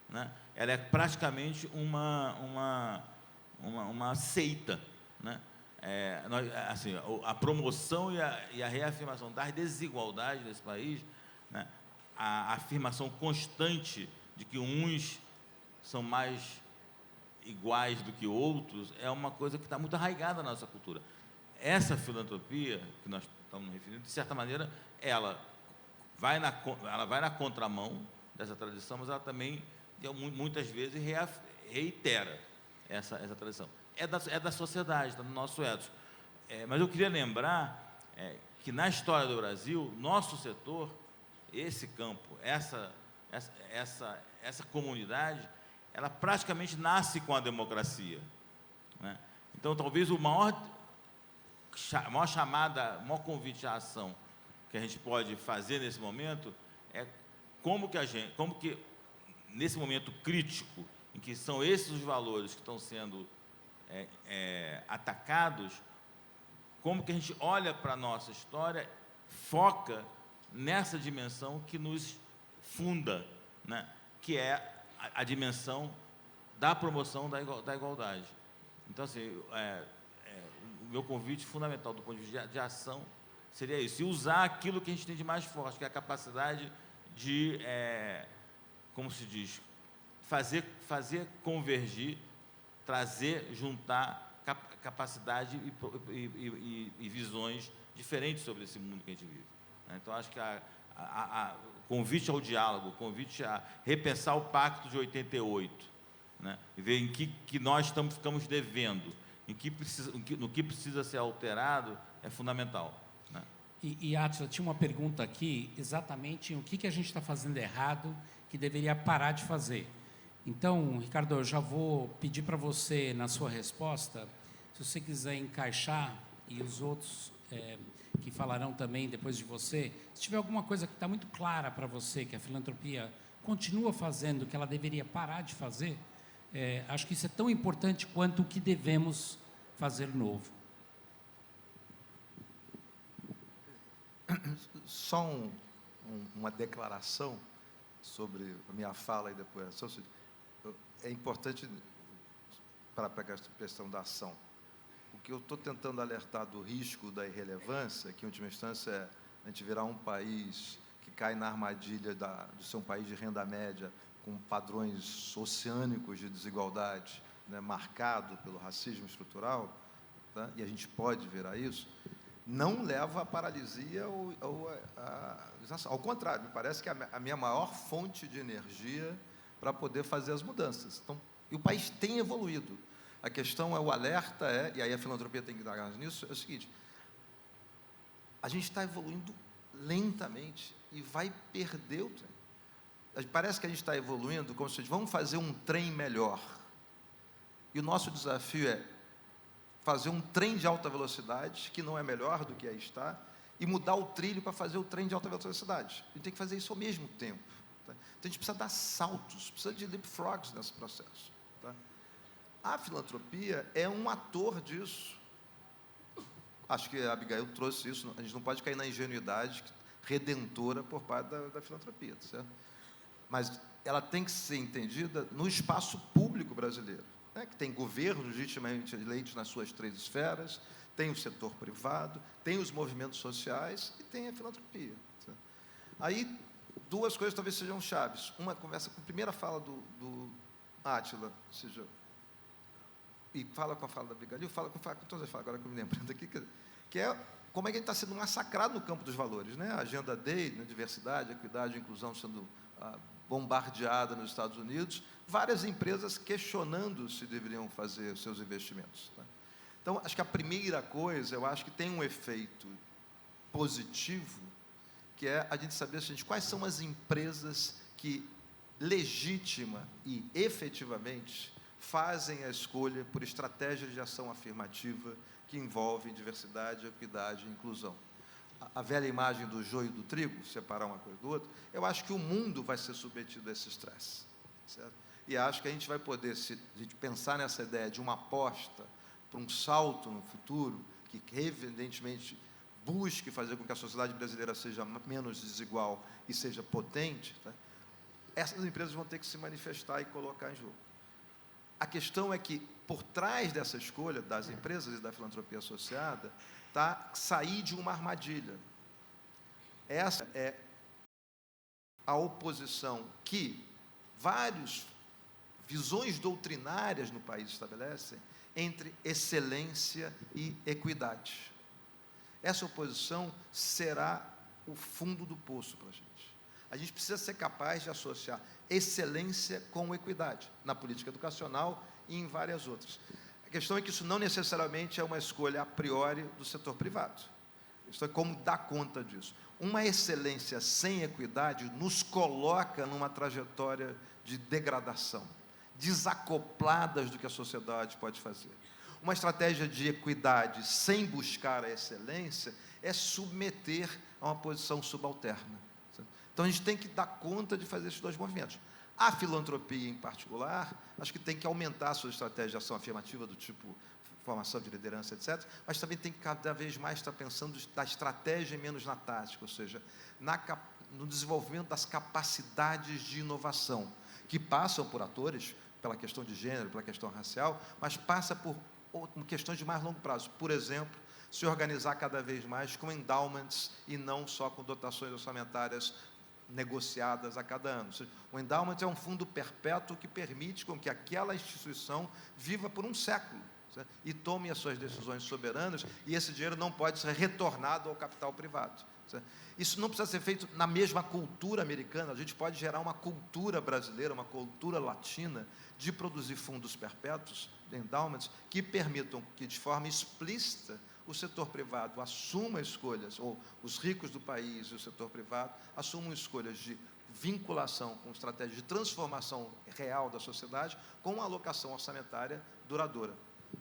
né? Ela é praticamente uma seita, né? Assim, a promoção e a reafirmação das desigualdades nesse país, né? A afirmação constante de que uns são mais iguais do que outros é uma coisa que está muito arraigada na nossa cultura. Essa filantropia que nós estamos referindo, de certa maneira, ela vai na contramão dessa tradição, mas ela também, muitas vezes, reitera essa tradição. É da sociedade, está no nosso ethos. Mas eu queria lembrar que, na história do Brasil, nosso setor, esse campo, essa comunidade, ela praticamente nasce com a democracia, né? Então, talvez o maior convite à ação que a gente pode fazer nesse momento é como que nesse momento crítico, em que são esses os valores que estão sendo atacados, como que a gente olha para a nossa história, foca nessa dimensão que nos funda, né? Que é a dimensão da promoção da igualdade. Então, assim, o meu convite fundamental do ponto de vista de ação seria isso, e usar aquilo que a gente tem de mais forte, que é a capacidade de, como se diz, fazer convergir, juntar capacidade e visões diferentes sobre esse mundo que a gente vive. Então, acho que o convite ao diálogo, o convite a repensar o Pacto de 88, né? E ver em que nós ficamos devendo, no que precisa ser alterado, é fundamental, né? E Átila, tinha uma pergunta aqui, exatamente o que a gente está fazendo errado, que deveria parar de fazer. Então, Ricardo, eu já vou pedir para você, na sua resposta, se você quiser encaixar, e os outros que falarão também depois de você, se tiver alguma coisa que está muito clara para você, que a filantropia continua fazendo, que ela deveria parar de fazer, acho que isso é tão importante quanto o que devemos fazer novo. Só uma declaração sobre a minha fala e depois a sua. É importante para pegar essa questão da ação. O que eu estou tentando alertar do risco da irrelevância, que em última instância a gente virar um país que cai na armadilha de ser um país de renda média com padrões oceânicos de desigualdade, né, marcado pelo racismo estrutural, tá? E a gente pode virar isso, não leva à paralisia ou ao contrário, me parece que é a minha maior fonte de energia para poder fazer as mudanças. Então, e o país tem evoluído. A questão é, o alerta é, e aí a filantropia tem que dar gás nisso, é o seguinte: a gente está evoluindo lentamente e vai perder o trem. Parece que a gente está evoluindo como se vamos fazer um trem melhor. E o nosso desafio é fazer um trem de alta velocidade, que não é melhor do que aí está, e mudar o trilho para fazer o trem de alta velocidade. A gente tem que fazer isso ao mesmo tempo. Tá? Então, a gente precisa dar saltos, precisa de leapfrogs nesse processo. Tá? A filantropia é um ator disso. Acho que a Abigail trouxe isso. A gente não pode cair na ingenuidade redentora por parte da filantropia, tá certo? Mas ela tem que ser entendida no espaço público brasileiro, né? Que tem governos legitimamente eleitos nas suas 3 esferas, tem o setor privado, tem os movimentos sociais e tem a filantropia. Tá? Aí, 2 coisas talvez sejam chaves. Uma conversa com a primeira fala do Átila, ou seja, e fala com a fala da Abigail, fala com todas as falas, agora que eu me lembrando aqui, que é como é que a gente está sendo massacrado no campo dos valores, né? A agenda DEI, né, diversidade, equidade e inclusão sendo bombardeada nos Estados Unidos, várias empresas questionando se deveriam fazer seus investimentos. Tá? Então, acho que a primeira coisa, eu acho que tem um efeito positivo, que é a gente saber, gente, quais são as empresas que, legítima e efetivamente, fazem a escolha por estratégias de ação afirmativa que envolvem diversidade, equidade e inclusão. A velha imagem do joio e do trigo, separar uma coisa do outro, eu acho que o mundo vai ser submetido a esse estresse, certo? E acho que a gente vai poder, se a gente pensar nessa ideia de uma aposta para um salto no futuro, que evidentemente busque fazer com que a sociedade brasileira seja menos desigual e seja potente, tá? Essas empresas vão ter que se manifestar e colocar em jogo. A questão é que, por trás dessa escolha das empresas e da filantropia associada, está sair de uma armadilha. Essa é a oposição que várias visões doutrinárias no país estabelecem entre excelência e equidade. Essa oposição será o fundo do poço para a gente. A gente precisa ser capaz de associar excelência com equidade, na política educacional e em várias outras. A questão é que isso não necessariamente é uma escolha a priori do setor privado. Isso é como dar conta disso. Uma excelência sem equidade nos coloca numa trajetória de degradação, desacopladas do que a sociedade pode fazer. Uma estratégia de equidade sem buscar a excelência é submeter a uma posição subalterna. Então, a gente tem que dar conta de fazer esses 2 movimentos. A filantropia, em particular, acho que tem que aumentar a sua estratégia de ação afirmativa, do tipo formação de liderança, etc., mas também tem que cada vez mais estar pensando na estratégia e menos na tática, ou seja, no desenvolvimento das capacidades de inovação, que passam por atores, pela questão de gênero, pela questão racial, mas passa por questões de mais longo prazo. Por exemplo, se organizar cada vez mais com endowments e não só com dotações orçamentárias negociadas a cada ano. Ou seja, o endowment é um fundo perpétuo que permite com que aquela instituição viva por um século, certo? E tome as suas decisões soberanas, e esse dinheiro não pode ser retornado ao capital privado, certo? Isso não precisa ser feito na mesma cultura americana, a gente pode gerar uma cultura brasileira, uma cultura latina, de produzir fundos perpétuos, endowments, que permitam que, de forma explícita, o setor privado assuma escolhas, ou os ricos do país e o setor privado assumam escolhas de vinculação com estratégias de transformação real da sociedade com uma alocação orçamentária duradoura.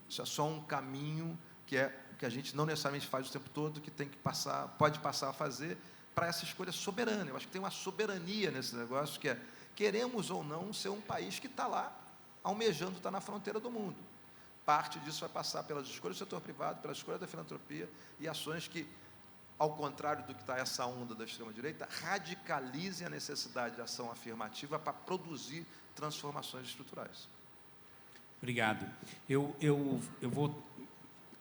Isso é só um caminho que a gente não necessariamente faz o tempo todo, que tem que passar, pode passar a fazer para essa escolha soberana. Eu acho que tem uma soberania nesse negócio, que é, queremos ou não ser um país que está lá, almejando estar na fronteira do mundo. Parte disso vai passar pelas escolhas do setor privado, pela escolha da filantropia e ações que, ao contrário do que está essa onda da extrema-direita, radicalizem a necessidade de ação afirmativa para produzir transformações estruturais. Obrigado. Eu vou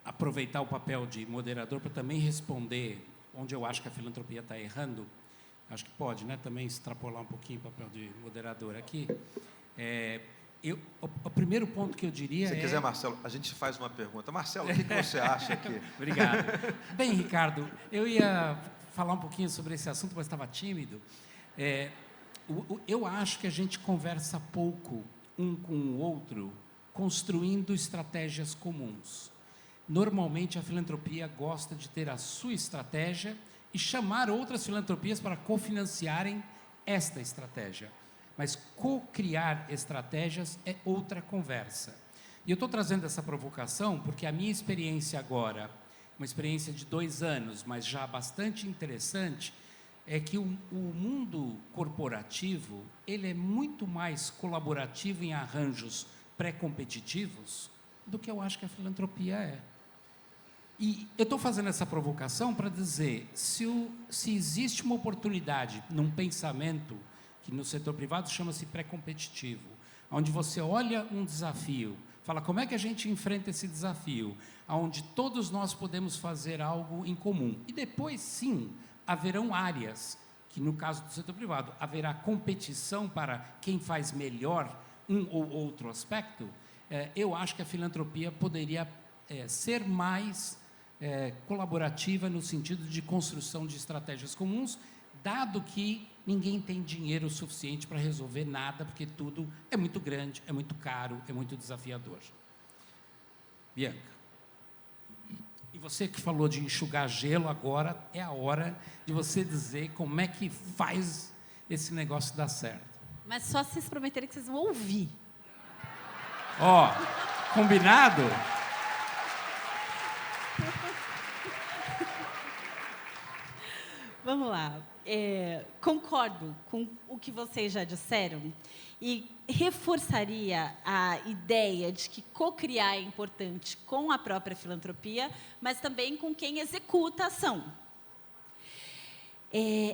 aproveitar o papel de moderador para também responder onde eu acho que a filantropia está errando, Acho que pode, né? Também extrapolar um pouquinho o papel de moderador aqui. O primeiro ponto que eu diria Se quiser, Marcelo, a gente faz uma pergunta. Marcelo, o que você acha aqui? Obrigado. Bem, Ricardo, eu ia falar um pouquinho sobre esse assunto, mas estava tímido. Eu acho que a gente conversa pouco um com o outro, construindo estratégias comuns. Normalmente, a filantropia gosta de ter a sua estratégia e chamar outras filantropias para cofinanciarem esta estratégia. Mas co-criar estratégias é outra conversa. E eu estou trazendo essa provocação porque a minha experiência agora, uma experiência de 2 anos, mas já bastante interessante, é que o mundo corporativo ele é muito mais colaborativo em arranjos pré-competitivos do que eu acho que a filantropia é. E eu estou fazendo essa provocação para dizer, se existe uma oportunidade num pensamento que no setor privado chama-se pré-competitivo, onde você olha um desafio, fala como é que a gente enfrenta esse desafio, onde todos nós podemos fazer algo em comum. E depois, sim, haverão áreas, que no caso do setor privado, haverá competição para quem faz melhor um ou outro aspecto. Eu acho que a filantropia poderia ser mais colaborativa no sentido de construção de estratégias comuns, dado que ninguém tem dinheiro suficiente para resolver nada, porque tudo é muito grande, é muito caro, é muito desafiador. Bianca, e você que falou de enxugar gelo, agora é a hora de você dizer como é que faz esse negócio dar certo. Mas só se vocês prometerem que vocês vão ouvir. Ó, combinado? Vamos lá. Concordo com o que vocês já disseram e reforçaria a ideia de que co-criar é importante com a própria filantropia, mas também com quem executa a ação.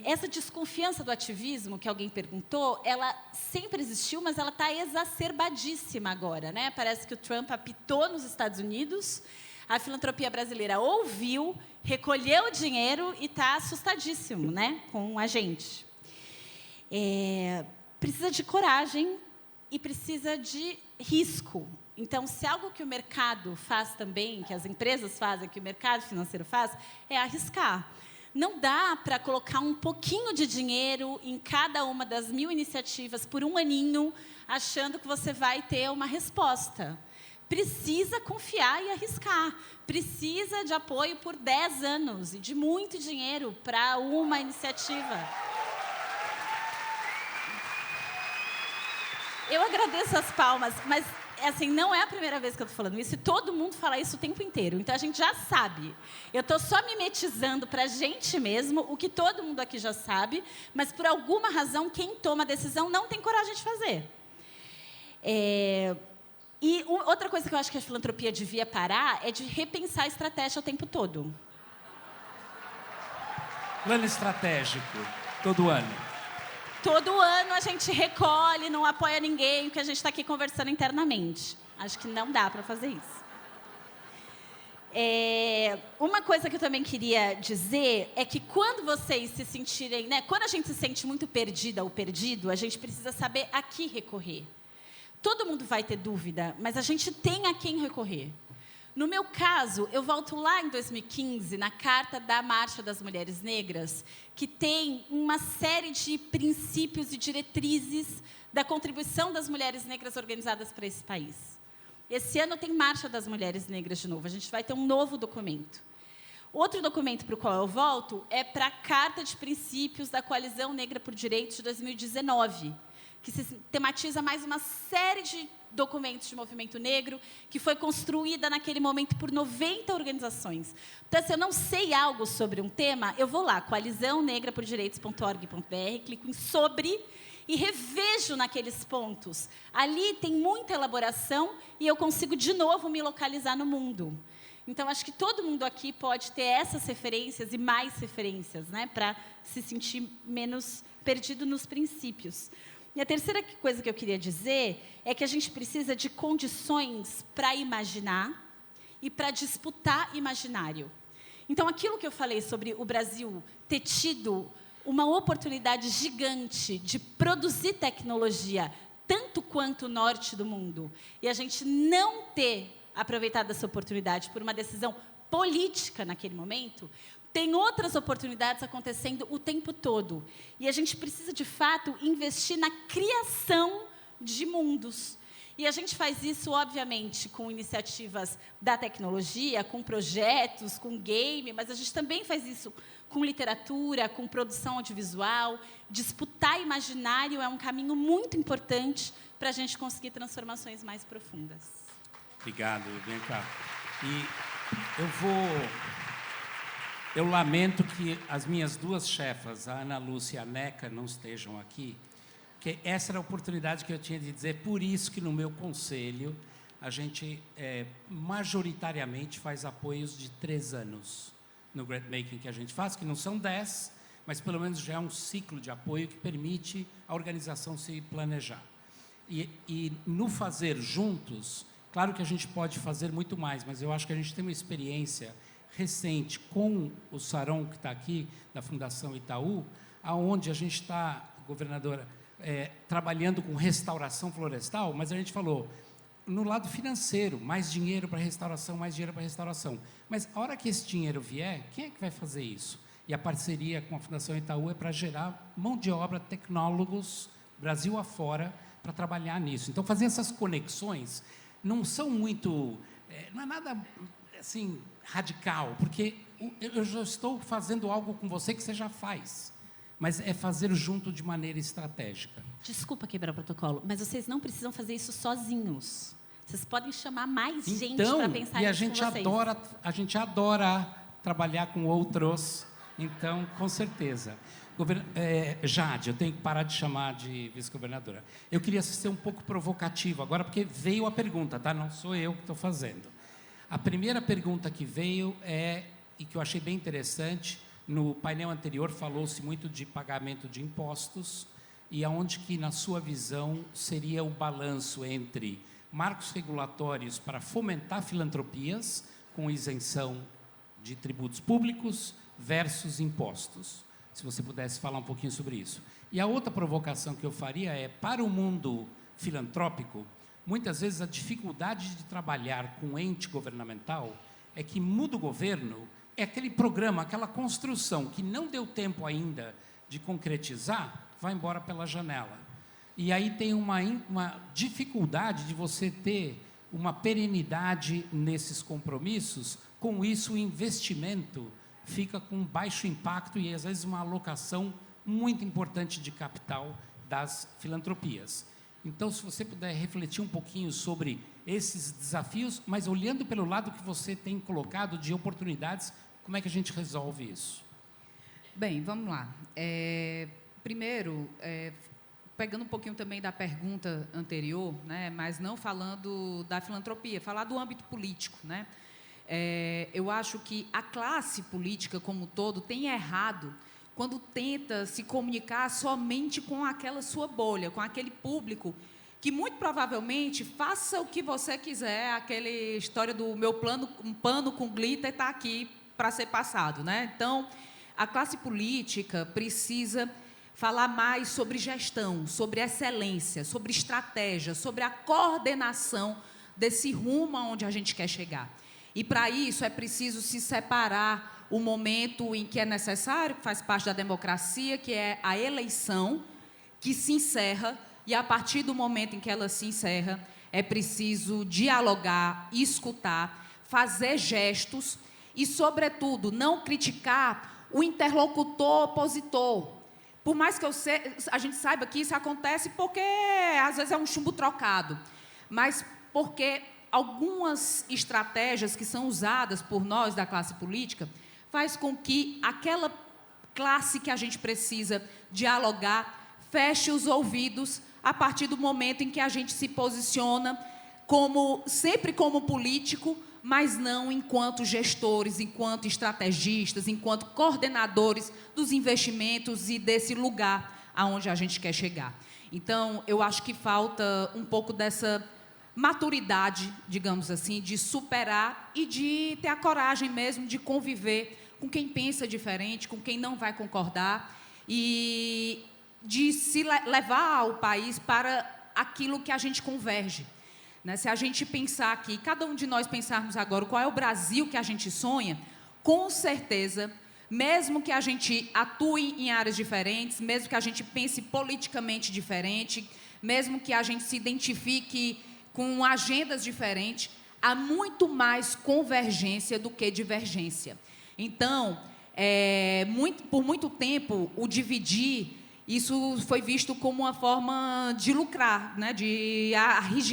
Essa desconfiança do ativismo, que alguém perguntou, ela sempre existiu, mas ela está exacerbadíssima agora, né? Parece que o Trump apitou nos Estados Unidos, a filantropia brasileira ouviu, recolheu o dinheiro e está assustadíssimo, né, com a gente. Precisa de coragem e precisa de risco. Então, se algo que o mercado faz também, que as empresas fazem, que o mercado financeiro faz, é arriscar. Não dá para colocar um pouquinho de dinheiro em cada uma das 1000 iniciativas por um aninho, achando que você vai ter uma resposta. Precisa confiar e arriscar. Precisa de apoio por 10 anos e de muito dinheiro para uma iniciativa. Eu agradeço as palmas, mas assim, não é a primeira vez que eu estou falando isso, e todo mundo fala isso o tempo inteiro. Então, a gente já sabe. Eu estou só mimetizando para a gente mesmo o que todo mundo aqui já sabe, mas, por alguma razão, quem toma a decisão não tem coragem de fazer. E outra coisa que eu acho que a filantropia devia parar é de repensar a estratégia o tempo todo. Plano estratégico, todo ano. Todo ano a gente recolhe, não apoia ninguém, porque a gente está aqui conversando internamente. Acho que não dá para fazer isso. Uma coisa que eu também queria dizer é que quando vocês se sentirem, né, quando a gente se sente muito perdida ou perdido, a gente precisa saber a que recorrer. Todo mundo vai ter dúvida, mas a gente tem a quem recorrer. No meu caso, eu volto lá em 2015, na Carta da Marcha das Mulheres Negras, que tem uma série de princípios e diretrizes da contribuição das mulheres negras organizadas para esse país. Esse ano tem Marcha das Mulheres Negras de novo, a gente vai ter um novo documento. Outro documento para o qual eu volto é para a Carta de Princípios da Coalizão Negra por Direitos de 2019, que se tematiza mais uma série de documentos de movimento negro, que foi construída naquele momento por 90 organizações. Então, se eu não sei algo sobre um tema, eu vou lá, coalizãonegraporddireitos.org.br, clico em sobre e revejo naqueles pontos. Ali tem muita elaboração e eu consigo, de novo, me localizar no mundo. Então, acho que todo mundo aqui pode ter essas referências e mais referências, né, para se sentir menos perdido nos princípios. E a terceira coisa que eu queria dizer é que a gente precisa de condições para imaginar e para disputar imaginário. Então, aquilo que eu falei sobre o Brasil ter tido uma oportunidade gigante de produzir tecnologia, tanto quanto o norte do mundo, e a gente não ter aproveitado essa oportunidade por uma decisão política naquele momento, tem outras oportunidades acontecendo o tempo todo. E a gente precisa, de fato, investir na criação de mundos. E a gente faz isso, obviamente, com iniciativas da tecnologia, com projetos, com game, mas a gente também faz isso com literatura, com produção audiovisual. Disputar imaginário é um caminho muito importante para a gente conseguir transformações mais profundas. Obrigado, Bianca. E eu lamento que as minhas duas chefas, a Ana Lúcia e a Neca, não estejam aqui, porque essa era a oportunidade que eu tinha de dizer, por isso que no meu conselho a gente majoritariamente faz apoios de 3 anos no grantmaking que a gente faz, que não são 10, mas pelo menos já é um ciclo de apoio que permite a organização se planejar. E no fazer juntos, claro que a gente pode fazer muito mais, mas eu acho que a gente tem uma experiência recente com o Saron, que está aqui, da Fundação Itaú, aonde a gente está, governadora, trabalhando com restauração florestal, mas a gente falou, no lado financeiro, mais dinheiro para restauração, mais dinheiro para restauração. Mas a hora que esse dinheiro vier, quem é que vai fazer isso? E a parceria com a Fundação Itaú é para gerar mão de obra, tecnólogos, Brasil afora, para trabalhar nisso. Então, fazer essas conexões não são muito... não é nada, assim, radical, porque eu já estou fazendo algo com você que você já faz, mas é fazer junto de maneira estratégica. Desculpa quebrar o protocolo, mas vocês não precisam fazer isso sozinhos. Vocês podem chamar mais gente Então, para pensar e a nisso gente com vocês. a gente adora trabalhar com outros, então, com certeza. Jade, eu tenho que parar de chamar de vice-governadora. Eu queria ser um pouco provocativo agora, porque veio a pergunta, tá? Não sou eu que estou fazendo. A primeira pergunta que veio e que eu achei bem interessante, no painel anterior falou-se muito de pagamento de impostos e aonde que, na sua visão, seria o balanço entre marcos regulatórios para fomentar filantropias com isenção de tributos públicos versus impostos. Se você pudesse falar um pouquinho sobre isso. E a outra provocação que eu faria para o mundo filantrópico, muitas vezes a dificuldade de trabalhar com ente governamental é que muda o governo, é aquele programa, aquela construção que não deu tempo ainda de concretizar, vai embora pela janela. E aí tem uma dificuldade de você ter uma perenidade nesses compromissos, com isso o investimento fica com baixo impacto e, às vezes, uma alocação muito importante de capital das filantropias. Então, se você puder refletir um pouquinho sobre esses desafios, mas olhando pelo lado que você tem colocado de oportunidades, como é que a gente resolve isso? Bem, vamos lá. Primeiro, pegando um pouquinho também da pergunta anterior, né, mas não falando da filantropia, falar do âmbito político, né? Eu acho que a classe política como um todo tem errado quando tenta se comunicar somente com aquela sua bolha, com aquele público que muito provavelmente faça o que você quiser, aquela história do meu plano, um pano com glitter está aqui para ser passado, né? Então, a classe política precisa falar mais sobre gestão, sobre excelência, sobre estratégia, sobre a coordenação desse rumo aonde a gente quer chegar. E, para isso, é preciso se separar o momento em que é necessário, que faz parte da democracia, que é a eleição, que se encerra, e, a partir do momento em que ela se encerra, é preciso dialogar, escutar, fazer gestos e, sobretudo, não criticar o interlocutor opositor. Por mais que a gente saiba que isso acontece porque, às vezes, é um chumbo trocado, mas porque algumas estratégias que são usadas por nós da classe política faz com que aquela classe que a gente precisa dialogar feche os ouvidos a partir do momento em que a gente se posiciona sempre como político, mas não enquanto gestores, enquanto estrategistas, enquanto coordenadores dos investimentos e desse lugar aonde a gente quer chegar. Então, eu acho que falta um pouco dessa maturidade, digamos assim, de superar e de ter a coragem mesmo de conviver com quem pensa diferente, com quem não vai concordar e de se levar o país para aquilo que a gente converge. Né? Se a gente pensar aqui, cada um de nós pensarmos agora qual é o Brasil que a gente sonha, com certeza, mesmo que a gente atue em áreas diferentes, mesmo que a gente pense politicamente diferente, mesmo que a gente se identifique com agendas diferentes, há muito mais convergência do que divergência. Então, por muito tempo, o dividir, isso foi visto como uma forma de lucrar, né? De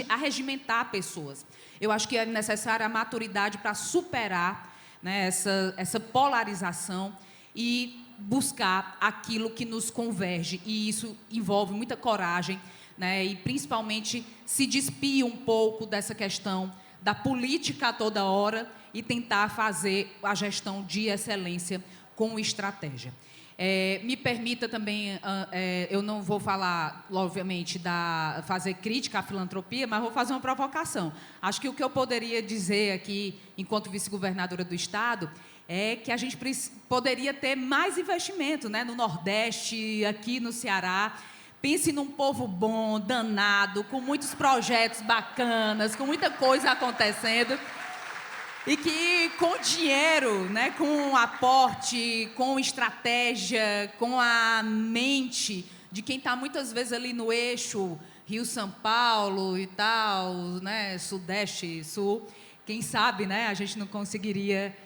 arregimentar pessoas. Eu acho que é necessária a maturidade para superar, né, essa polarização e buscar aquilo que nos converge. E isso envolve muita coragem, né, e principalmente se despir um pouco dessa questão da política a toda hora e tentar fazer a gestão de excelência com estratégia. Me permita também, eu não vou falar, obviamente, fazer crítica à filantropia, mas vou fazer uma provocação. Acho que o que eu poderia dizer aqui, enquanto vice-governadora do Estado, é que a gente poderia ter mais investimento, né, no Nordeste, aqui no Ceará. Pense num povo bom, danado, com muitos projetos bacanas, com muita coisa acontecendo. E que com dinheiro, né, com aporte, com estratégia, com a mente de quem está muitas vezes ali no eixo Rio-São Paulo e tal, né, Sudeste, Sul, quem sabe, né, a gente não conseguiria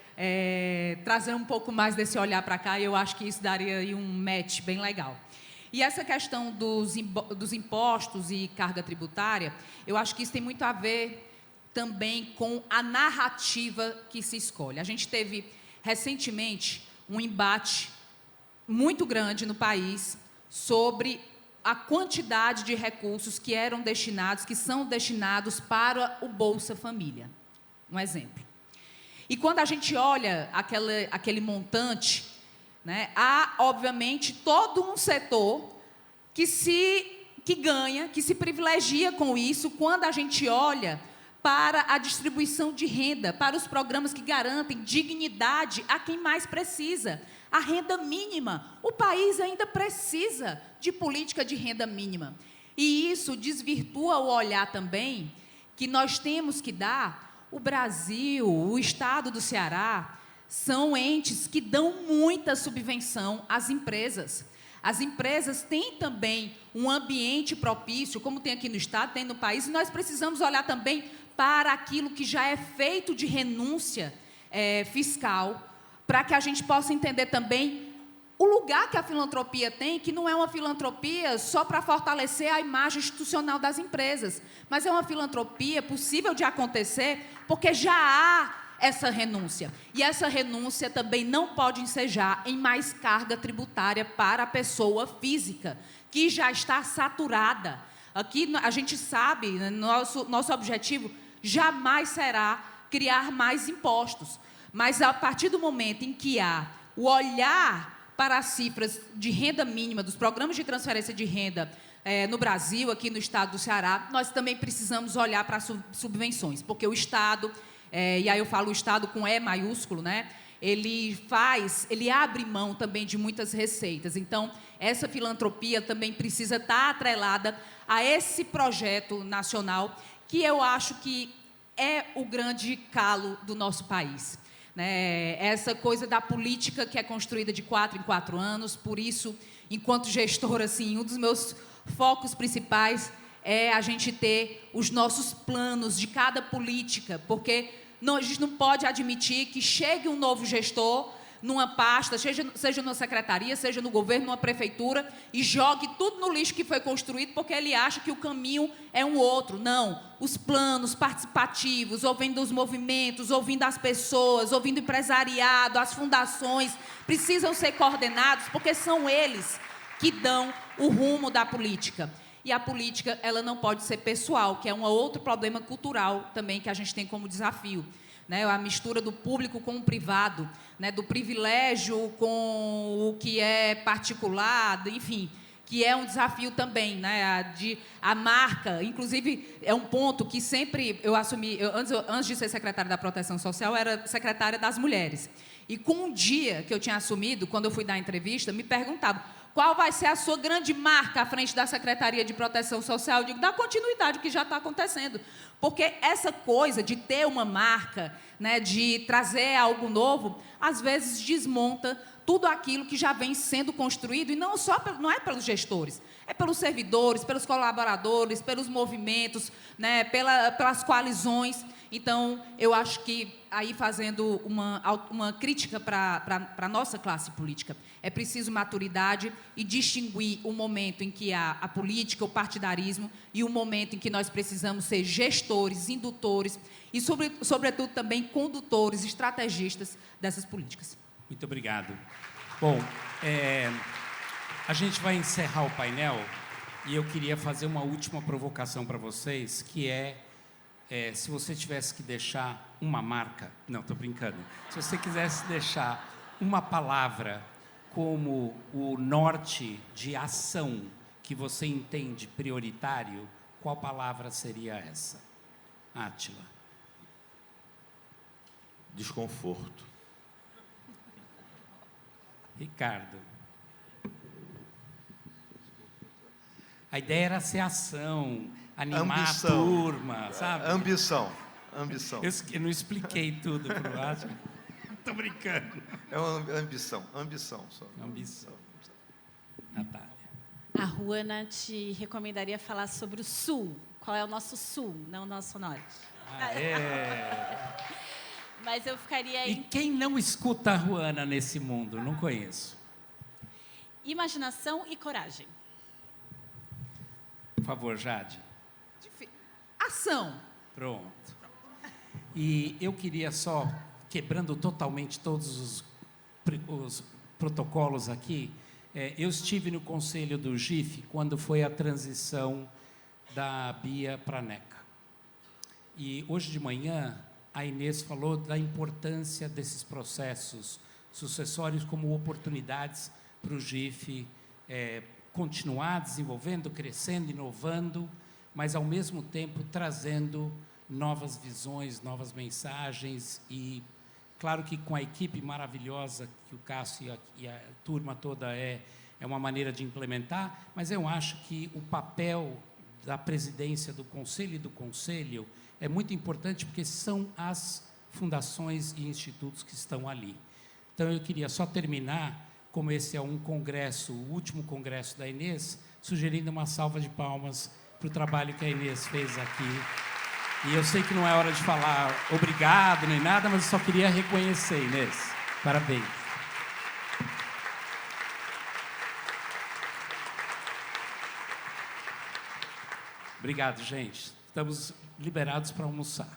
trazer um pouco mais desse olhar para cá, e eu acho que isso daria aí um match bem legal. E essa questão dos impostos e carga tributária, eu acho que isso tem muito a ver também com a narrativa que se escolhe. A gente teve, recentemente, um embate muito grande no país sobre a quantidade de recursos que são destinados para o Bolsa Família. Um exemplo. E quando a gente olha aquele montante, né, há, obviamente, todo um setor que ganha, que se privilegia com isso, quando a gente olha para a distribuição de renda, para os programas que garantem dignidade a quem mais precisa. A renda mínima. O país ainda precisa de política de renda mínima. E isso desvirtua o olhar também que nós temos que dar. O Brasil, o Estado do Ceará, são entes que dão muita subvenção às empresas. As empresas têm também um ambiente propício, como tem aqui no Estado, tem no país, e nós precisamos olhar também para aquilo que já é feito de renúncia fiscal, para que a gente possa entender também o lugar que a filantropia tem, que não é uma filantropia só para fortalecer a imagem institucional das empresas, mas é uma filantropia possível de acontecer porque já há essa renúncia. E essa renúncia também não pode ensejar em mais carga tributária para a pessoa física, que já está saturada. Aqui a gente sabe, nosso objetivo jamais será criar mais impostos. Mas a partir do momento em que há o olhar para as cifras de renda mínima, dos programas de transferência de renda no Brasil, aqui no Estado do Ceará, nós também precisamos olhar para as subvenções, porque o Estado, e aí eu falo o Estado com E maiúsculo, né? Ele abre mão também de muitas receitas. Então, essa filantropia também precisa estar atrelada a esse projeto nacional, que eu acho que é o grande calo do nosso país. Né? Essa coisa da política que é construída de 4 em 4 anos, por isso, enquanto gestora, assim, um dos meus focos principais é a gente ter os nossos planos de cada política, porque a gente não pode admitir que chegue um novo gestor numa pasta, seja numa secretaria, seja no governo, numa prefeitura, e jogue tudo no lixo que foi construído porque ele acha que o caminho é um outro. Não, os planos participativos, ouvindo os movimentos, ouvindo as pessoas, ouvindo o empresariado, as fundações, precisam ser coordenados porque são eles que dão o rumo da política. E a política, ela não pode ser pessoal, que é um outro problema cultural também que a gente tem como desafio. Né, a mistura do público com o privado, né, do privilégio com o que é particular, enfim, que é um desafio também, né, a marca, inclusive é um ponto que sempre eu assumi, antes de ser secretária da Proteção Social, eu era secretária das Mulheres. E com um dia que eu tinha assumido, quando eu fui dar a entrevista, me perguntavam, qual vai ser a sua grande marca à frente da Secretaria de Proteção Social? Eu digo, dá continuidade ao que já está acontecendo. Porque essa coisa de ter uma marca, né, de trazer algo novo, às vezes desmonta tudo aquilo que já vem sendo construído, e não é pelos gestores, é pelos servidores, pelos colaboradores, pelos movimentos, né, pelas coalizões. Então, eu acho que, aí fazendo uma crítica para a nossa classe política, é preciso maturidade e distinguir o momento em que há a política, o partidarismo, e o momento em que nós precisamos ser gestores, indutores e, sobretudo, também condutores, estrategistas dessas políticas. Muito obrigado. Bom, a gente vai encerrar o painel e eu queria fazer uma última provocação para vocês, que se você tivesse que deixar uma marca... Não, estou brincando. Se você quisesse deixar uma palavra como o norte de ação que você entende prioritário, qual palavra seria essa? Átila. Desconforto. Ricardo. A ideia era ser ação, animar Ambição. a turma, sabe? Ambição. Eu não expliquei tudo para o Átila. Estou brincando. É uma ambição só. Ambição. Natália. A Juana te recomendaria falar sobre o Sul. Qual é o nosso Sul, não o nosso Norte. Mas eu ficaria... E quem não escuta a Juana nesse mundo? Não conheço. Imaginação e coragem. Por favor, Jade. Ação. Pronto. E eu queria só, quebrando totalmente todos os protocolos aqui, eu estive no conselho do GIF quando foi a transição da Bia para a NECA. E hoje de manhã, a Inês falou da importância desses processos sucessórios como oportunidades para o GIF continuar desenvolvendo, crescendo, inovando, mas, ao mesmo tempo, trazendo novas visões, novas mensagens e, claro que com a equipe maravilhosa que o Cássio e a turma toda é uma maneira de implementar, mas eu acho que o papel da presidência do Conselho e do Conselho é muito importante porque são as fundações e institutos que estão ali. Então, eu queria só terminar, como esse é um congresso, o último congresso da Inês, sugerindo uma salva de palmas para o trabalho que a Inês fez aqui. E eu sei que não é hora de falar obrigado nem nada, mas eu só queria reconhecer, Inês. Parabéns. Obrigado, gente. Estamos liberados para almoçar.